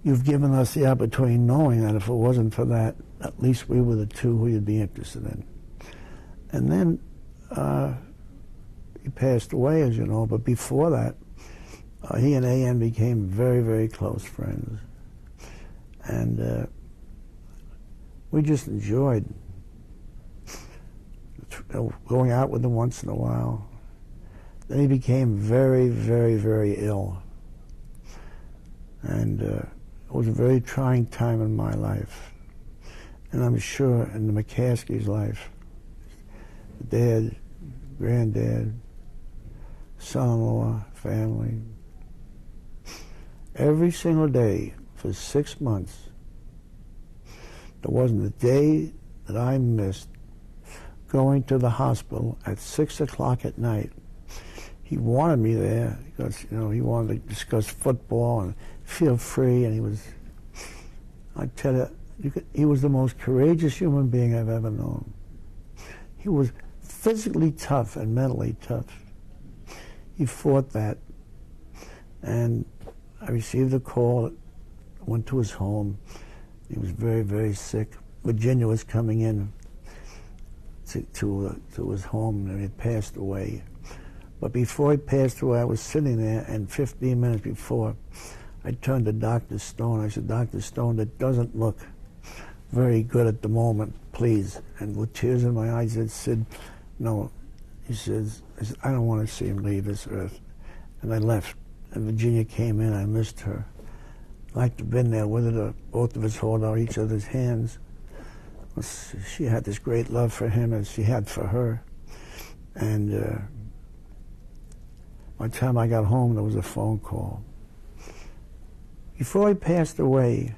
you've given us the opportunity, knowing that if it wasn't for that, at least we were the two who you'd be interested in. And then he passed away, as you know, but before that, he and A.N. became very, very close friends. And we just enjoyed going out with him once in a while. Then he became very, very, very ill. And it was a very trying time in my life. And I'm sure in the McCaskey's life, dad, granddad, son-in-law, family. Every single day for 6 months, there wasn't a day that I missed going to the hospital at 6 o'clock at night. He wanted me there because, you know, he wanted to discuss football and feel free, and he was, I tell you, he was the most courageous human being I've ever known. He was physically tough and mentally tough. He fought that. And I received a call, went to his home. He was very, very sick. Virginia was coming in to his home, and he had passed away. But before he passed away, I was sitting there, and 15 minutes before, I turned to Dr. Stone. I said, Dr. Stone, it doesn't look very good at the moment, please. And with tears in my eyes, I said, no. He says, I don't want to see him leave this earth. And I left. And Virginia came in. I missed her. I'd like to have been there with her, both of us hold out each other's hands. She had this great love for him as she had for her. And by the time I got home, there was a phone call. Before he passed away,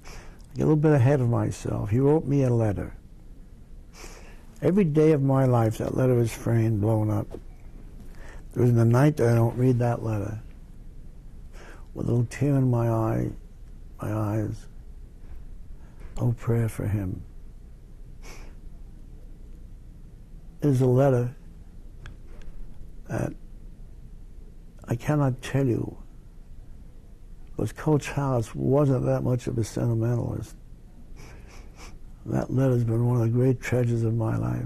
I get a little bit ahead of myself. He wrote me a letter. Every day of my life, that letter is framed, blown up. There isn't a night that I don't read that letter with a little tear in my eyes. No prayer for him. It is a letter that I cannot tell you, because Coach House wasn't that much of a sentimentalist. That letter's been one of the great treasures of my life.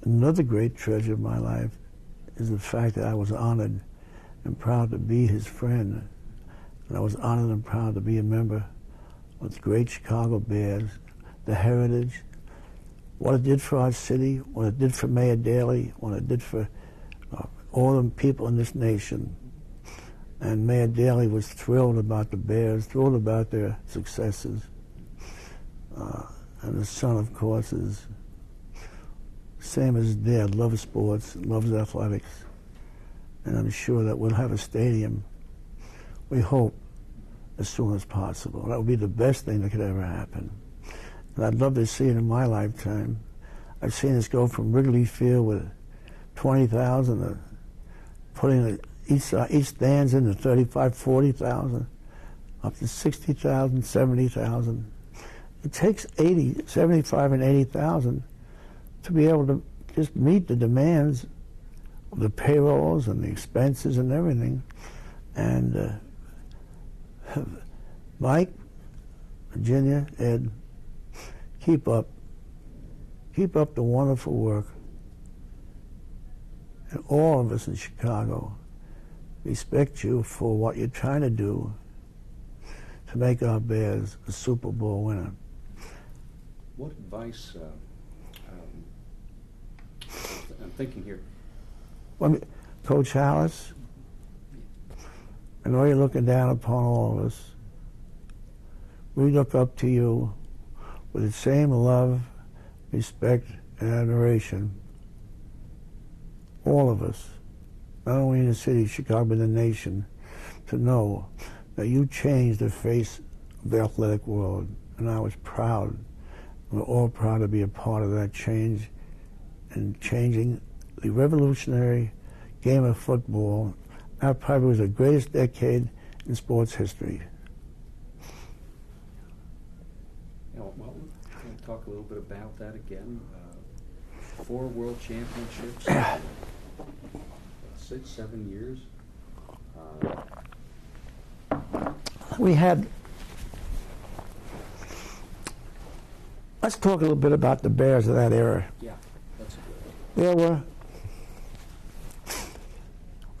Another great treasure of my life is the fact that I was honored and proud to be his friend. And I was honored and proud to be a member of the great Chicago Bears, the heritage, what it did for our city, what it did for Mayor Daley, what it did for all the people in this nation. And Mayor Daley was thrilled about the Bears, thrilled about their successes. And his son, of course, is same as his dad, loves sports, loves athletics. And I'm sure that we'll have a stadium, we hope, as soon as possible. That would be the best thing that could ever happen. And I'd love to see it in my lifetime. I've seen us go from Wrigley Field with 20,000 to putting each stands into 35, 40,000, up to 60,000, 70,000. It takes 75 and 80,000 to be able to just meet the demands of the payrolls and the expenses and everything. And Mike, Virginia, Ed, keep up the wonderful work. And all of us in Chicago respect you for what you're trying to do to make our Bears a Super Bowl winner. What advice, I'm thinking here. Well, Coach Hallis, I know you're looking down upon all of us. We look up to you with the same love, respect, and admiration. All of us, not only in the city of Chicago, but in the nation, to know that you changed the face of the athletic world. And I was proud. We're all proud to be a part of that change and changing the revolutionary game of football. That probably was the greatest decade in sports history. Well, can we talk a little bit about that again? 4 world championships. 6, 7 years. We had, let's talk a little bit about the Bears of that era. Yeah, that's a good. There were,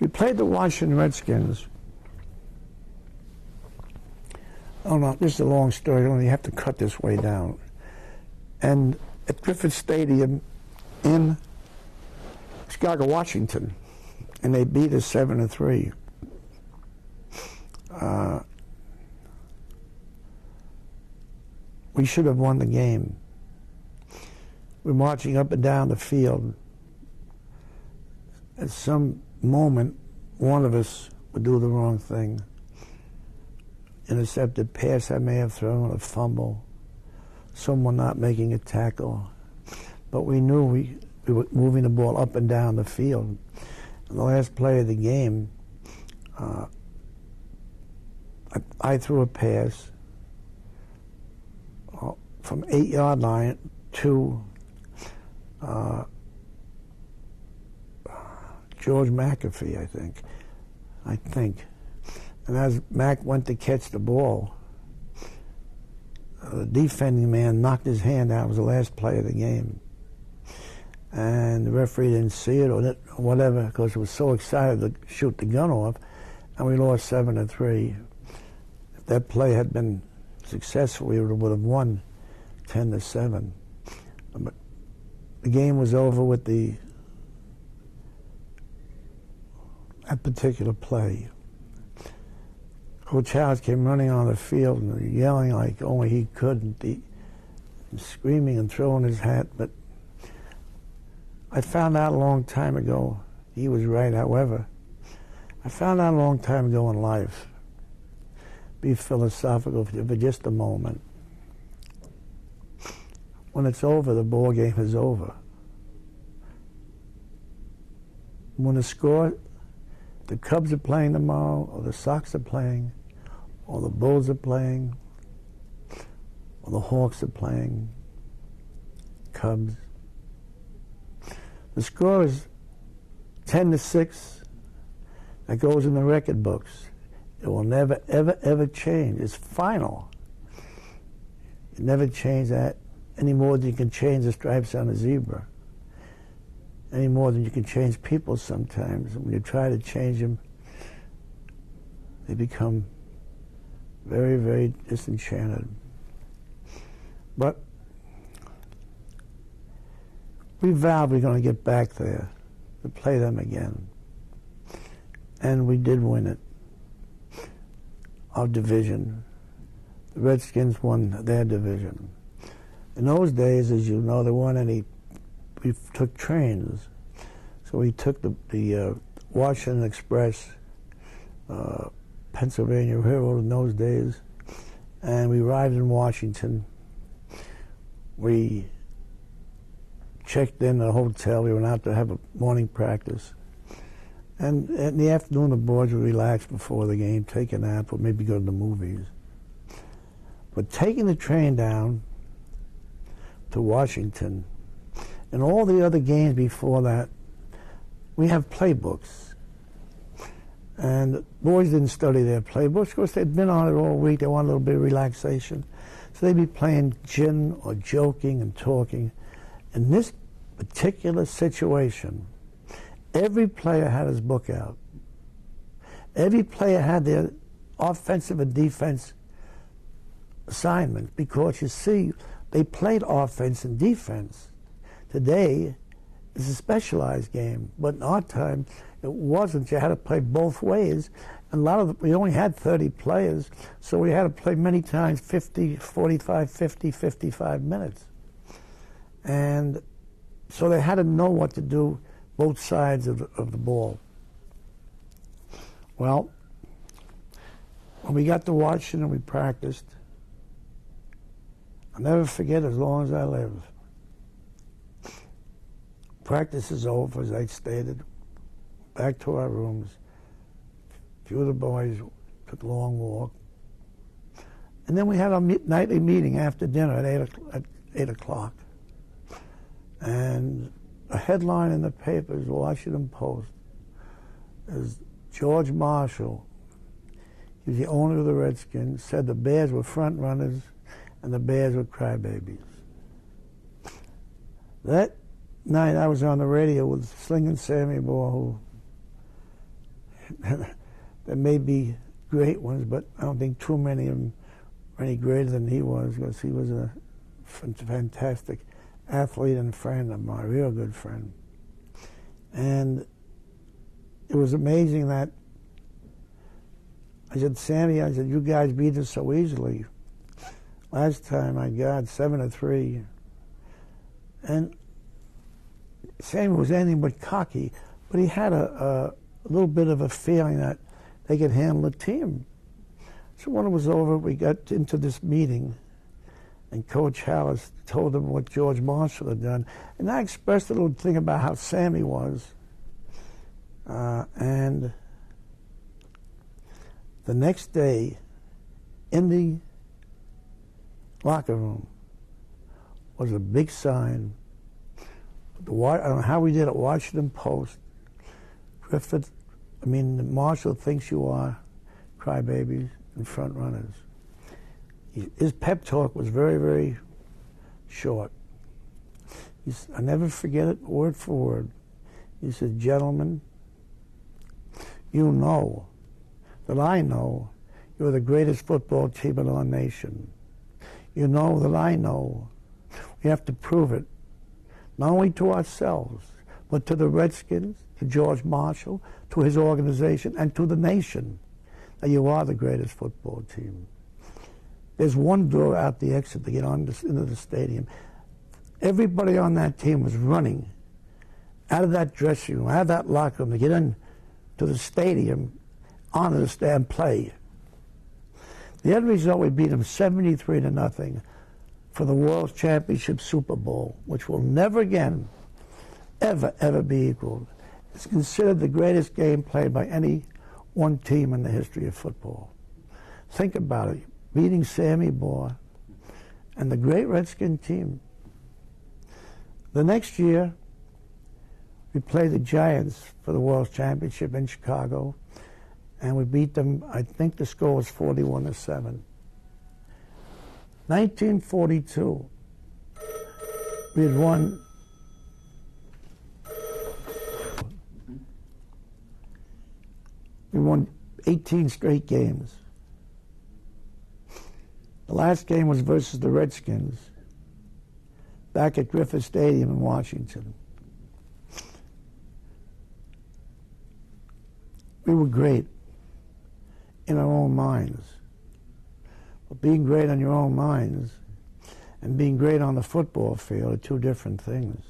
we played the Washington Redskins. Oh no, this is a long story. You have to cut this way down. And at Griffith Stadium in Chicago, Washington, and they beat us 7-3. We should have won the game. We're marching up and down the field. At some moment, one of us would do the wrong thing. Intercepted pass I may have thrown, a fumble, someone not making a tackle. But we knew we were moving the ball up and down the field. In the last play of the game, I threw a pass from 8-yard line to George McAfee, I think. And as Mac went to catch the ball, the defending man knocked his hand out. It was the last play of the game. And the referee didn't see it or whatever because he was so excited to shoot the gun off, and we lost 7-3. If that play had been successful, we would have won 10-7. But the game was over with that particular play. Coach Howard came running on the field and yelling like only he could, and screaming and throwing his hat. But I found out a long time ago, he was right, however. I found out a long time ago in life, be philosophical for just a moment. When it's over, the ball game is over. When the score, the Cubs are playing tomorrow, or the Sox are playing, or the Bulls are playing, or the Hawks are playing, Cubs. The score is 10-6. That goes in the record books. It will never, ever, ever change. It's final. You never change that any more than you can change the stripes on a zebra. Any more than you can change people sometimes. When you try to change them, they become very, very disenchanted. But we vowed we're going to get back there to play them again. And we did win it. Our division. The Redskins won their division. In those days, as you know, there weren't any, we took trains. So we took the Washington Express, Pennsylvania Railroad in those days, and we arrived in Washington. We checked in the hotel. We went out to have a morning practice. And in the afternoon, the boys would relax before the game, take a nap, or maybe go to the movies. But taking the train down to Washington, and all the other games before that, we have playbooks. And the boys didn't study their playbooks. Of course, they'd been on it all week. They wanted a little bit of relaxation. So they'd be playing gin or joking and talking. In this particular situation, every player had his book out. Every player had their offensive and defense assignments because, you see, they played offense and defense. Today, it's a specialized game, but in our time, it wasn't. You had to play both ways. And we only had 30 players, so we had to play many times 50, 45, 50, 55 minutes. And so they had to know what to do both sides of the ball. Well, when we got to Washington, we practiced. I'll never forget as long as I live. Practice is over, as I stated. Back to our rooms. A few of the boys took a long walk. And then we had our nightly meeting after dinner at 8 o'clock. And a headline in the paper is Washington Post. is George Marshall. He was the owner of the Redskins, said the Bears were front runners and the Bears were crybabies. That night I was on the radio with Slingin' Sammy Moore, who there may be great ones, but I don't think too many of them are any greater than he was, because he was a fantastic athlete and friend of mine, a real good friend. And it was amazing that I said, Sammy, I said, you guys beat us so easily. Last time, my God, 7-3. And Sammy was anything but cocky, but he had a little bit of a feeling that they could handle the team. So when it was over, we got into this meeting, and Coach Hallis told them what George Marshall had done. And I expressed a little thing about how Sammy was. And the next day, in the locker room, was a big sign. I don't know how we did it, Washington Post. Marshall thinks you are crybabies and front runners. His pep talk was very, very short. I never forget it, word for word. He said, gentlemen, you know that I know you're the greatest football team in our nation. You know that I know we have to prove it, not only to ourselves, but to the Redskins, to George Marshall, to his organization, and to the nation, that you are the greatest football team. There's one door out the exit to get into the stadium. Everybody on that team was running out of that dressing room, out of that locker room to get in to the stadium, onto the stand, and play. The end result, we beat them 73-0 for the World Championship Super Bowl, which will never again, ever be equaled. It's considered the greatest game played by any one team in the history of football. Think about it, beating Sammy Moore and the great Redskin team. The next year, we played the Giants for the World Championship in Chicago, and we beat them, I think the score was 41-7. 1942, we had won We won 18 straight games. The last game was versus the Redskins back at Griffith Stadium in Washington. We were great in our own minds. But being great on your own minds and being great on the football field are two different things.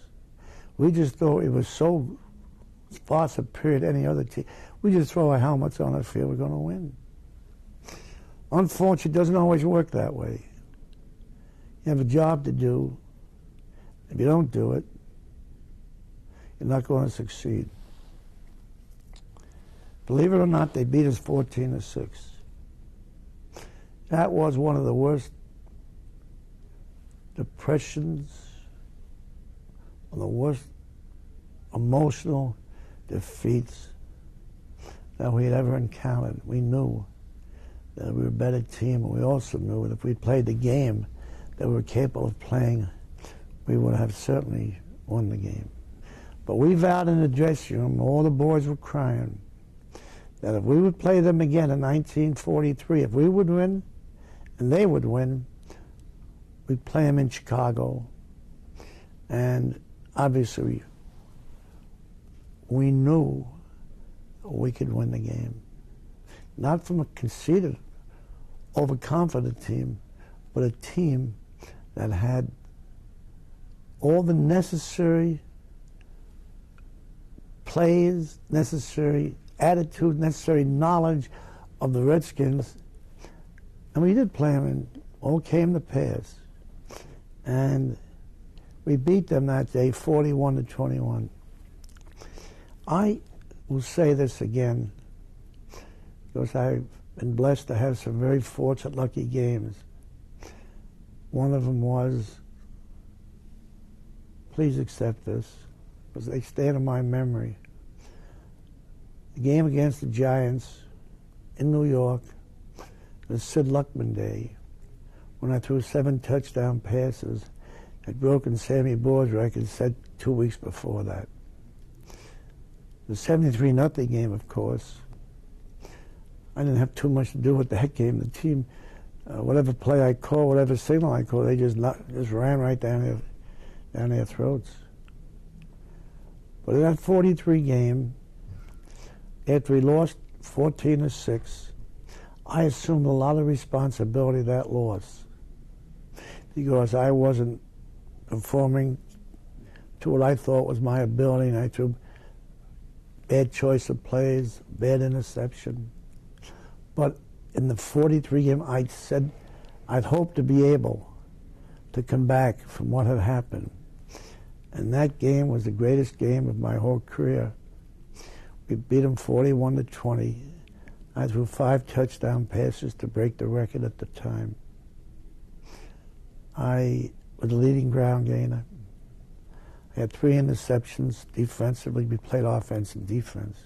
We just thought it was so far superior to any other team. We just throw our helmets on the field, we're going to win. Unfortunately, it doesn't always work that way. You have a job to do. If you don't do it, you're not going to succeed. Believe it or not, they beat us 14-6. That was one of the worst depressions, one of the worst emotional defeats that we had ever encountered. We knew that we were a better team, and we also knew that if we played the game that we were capable of playing, we would have certainly won the game. But we vowed in the dressing room, all the boys were crying, that if we would play them again in 1943, if we would win and they would win, we'd play them in Chicago. And obviously, we knew we could win the game. Not from a conceited, overconfident team, but a team that had all the necessary plays, necessary attitude, necessary knowledge of the Redskins. And we did play them, and all came to pass. And we beat them that day 41-21. I will say this again, because I've been blessed to have some very fortunate, lucky games. One of them was, please accept this, because they stand in my memory, the game against the Giants in New York, the Sid Luckman day, when I threw 7 touchdown passes, had broken Sammy Bohr's record set 2 weeks before that. The 73-0 game, of course, I didn't have too much to do with that game. The team, whatever play I called, whatever signal I called, they just ran right down their throats. But in that 43 game, after we lost 14-6, I assumed a lot of responsibility of that loss because I wasn't performing to what I thought was my ability, and I threw bad choice of plays, bad interception. But in the 43 game, I said I'd hope to be able to come back from what had happened. And that game was the greatest game of my whole career. We beat them 41-20. I threw 5 touchdown passes to break the record at the time. I was the leading ground gainer. I had 3 interceptions defensively. We played offense and defense.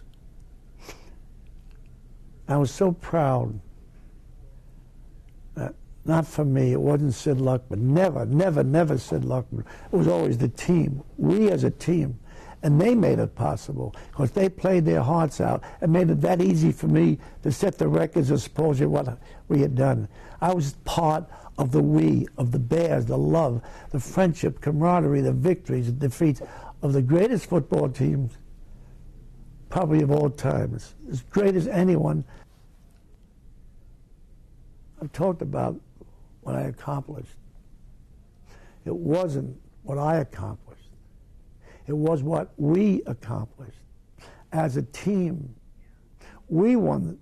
I was so proud that, not for me, it wasn't Sid Luckman. Never Sid Luckman. It was always the team, we as a team. And they made it possible because they played their hearts out and made it that easy for me to set the records of supposedly what we had done. I was part of the we, of the Bears, the love, the friendship, camaraderie, the victories, the defeats of the greatest football teams probably of all times, as great as anyone. I've talked about what I accomplished. It wasn't what I accomplished. It was what we accomplished as a team. We won.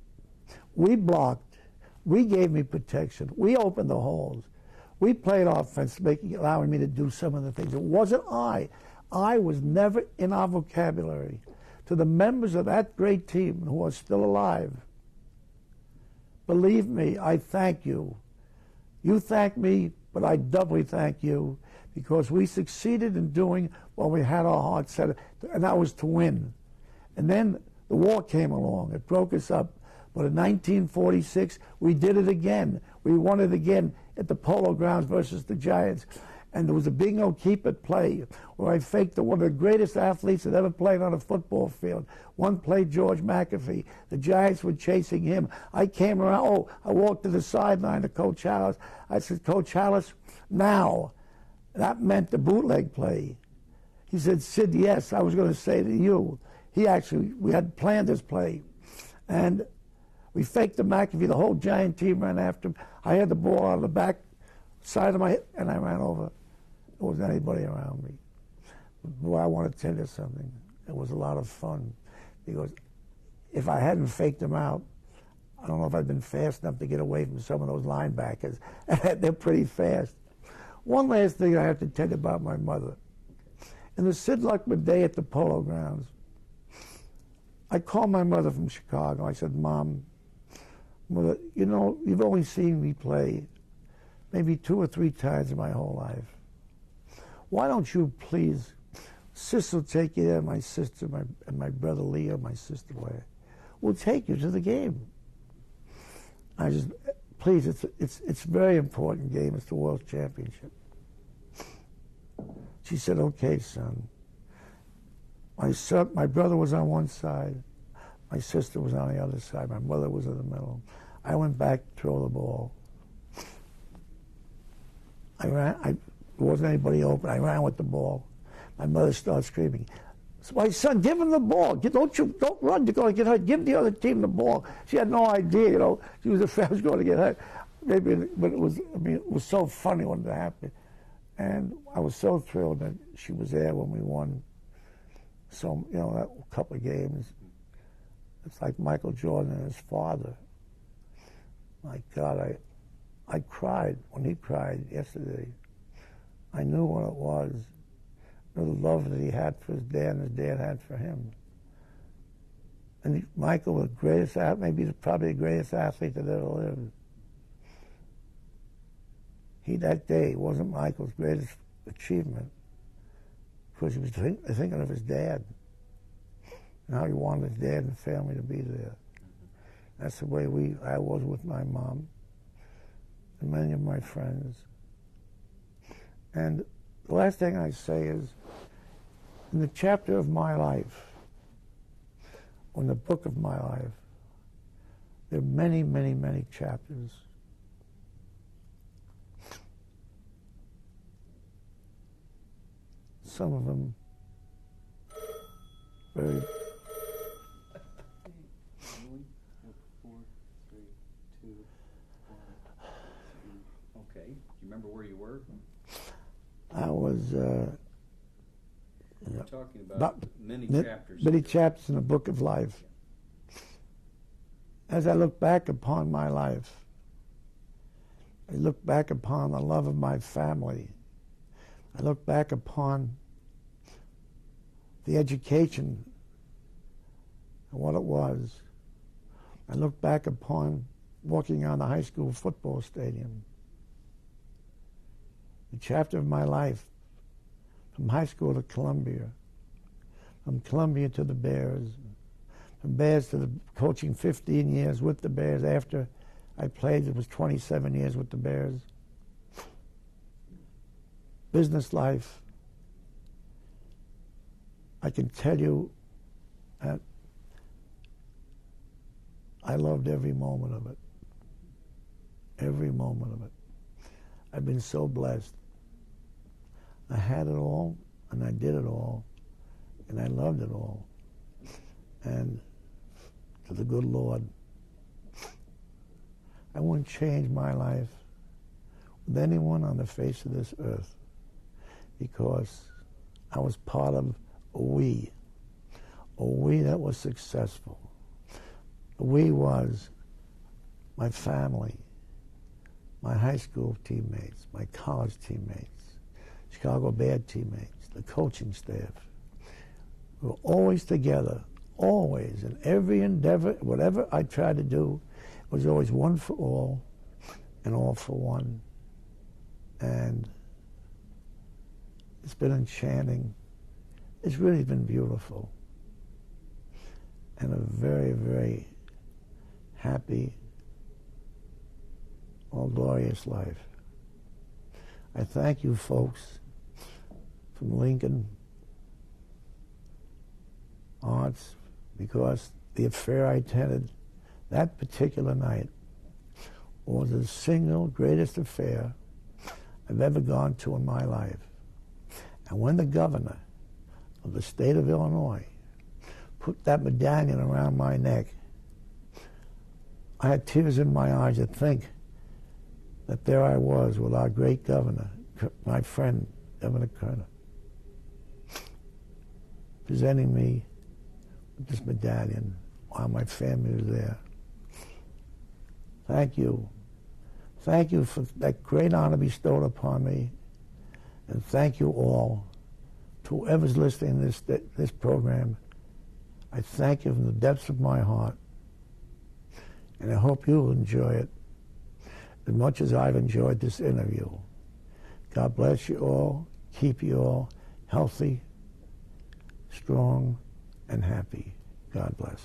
We blocked. We gave me protection. We opened the holes. We played offense, allowing me to do some of the things. It wasn't I. I was never in our vocabulary. To the members of that great team who are still alive, believe me, I thank you. You thank me, but I doubly thank you because we succeeded in doing what we had our hearts set, and that was to win. And then the war came along. It broke us up. But in 1946, we did it again. We won it again at the Polo Grounds versus the Giants. And there was a bingo keep it play where I faked one of the greatest athletes that ever played on a football field. One played George McAfee. The Giants were chasing him. I came around. I walked to the sideline to Coach Hallis. I said, Coach Hallis, now. That meant the bootleg play. He said, Sid, yes, I was going to say to you. We had planned this play. And we faked the McAfee. The whole Giant team ran after him. I had the ball on the back side of my head, and I ran over. There wasn't anybody around me. Boy, I want to tell you something. It was a lot of fun because if I hadn't faked them out, I don't know if I'd been fast enough to get away from some of those linebackers. They're pretty fast. One last thing I have to tell you about my mother. In the Sid Luckman day at the Polo Grounds, I called my mother from Chicago. I said, Mom, Mother, you know, you've only seen me play maybe 2 or 3 times in my whole life. Why don't you please, Sis will take you there, my sister, and my brother Leo, my sister Leah, will take you to the game. I just, please, it's a very important game. It's the World Championship. She said, okay, son. My brother was on one side. My sister was on the other side. My mother was in the middle. I went back to throw the ball. I ran. There wasn't anybody open. I ran with the ball. My mother started screaming, my son, give him the ball. Don't run. You're going to get hurt. Give the other team the ball. She had no idea, you know. She was afraid I was going to get hurt. Maybe, but it was so funny when it happened. And I was so thrilled that she was there when we won. So, you know, that couple of games. It's like Michael Jordan and his father. My God, I cried when he cried yesterday. I knew what it was. The love that he had for his dad and his dad had for him. And Michael was the greatest athlete, maybe probably the greatest athlete that ever lived. That day wasn't Michael's greatest achievement because he was thinking of his dad. and how he wanted his dad and family to be there. That's the way I was with my mom and many of my friends. And the last thing I say is, in the chapter of my life, or in the book of my life, there are many, many, many chapters. Some of them very... 4, 3, 2, 1. Okay. Do you remember where you were? I was... We're talking about many chapters. Many chapters in the book of life. As I look back upon my life, I look back upon the love of my family. I look back upon the education and what it was. I look back upon walking on the high school football stadium. The chapter of my life, from high school to Columbia, from Columbia to the Bears, from Bears to the coaching 15 years with the Bears. After I played, it was 27 years with the Bears. Business life, I can tell you that I loved every moment of it. Every moment of it. I've been so blessed. I had it all, and I did it all, and I loved it all. And to the good Lord, I wouldn't change my life with anyone on the face of this earth, because I was part of a we that was successful. The we was my family, my high school teammates, my college teammates, Chicago Bear teammates, the coaching staff. We were always together, always, in every endeavor. Whatever I tried to do, it was always one for all and all for one. And it's been enchanting. It's really been beautiful. And a very, very happy, all glorious life. I thank you folks from Lincoln Arts, because the affair I attended that particular night was the single greatest affair I've ever gone to in my life. And when the governor of the state of Illinois put that medallion around my neck, I had tears in my eyes to think that there I was with our great governor, my friend, Governor Kerner, presenting me with this medallion while my family was there. Thank you. Thank you for that great honor bestowed upon me. And thank you all. To whoever's listening to this program, I thank you from the depths of my heart. And I hope you'll enjoy it as much as I've enjoyed this interview. God bless you all. Keep you all healthy, strong, and happy. God bless.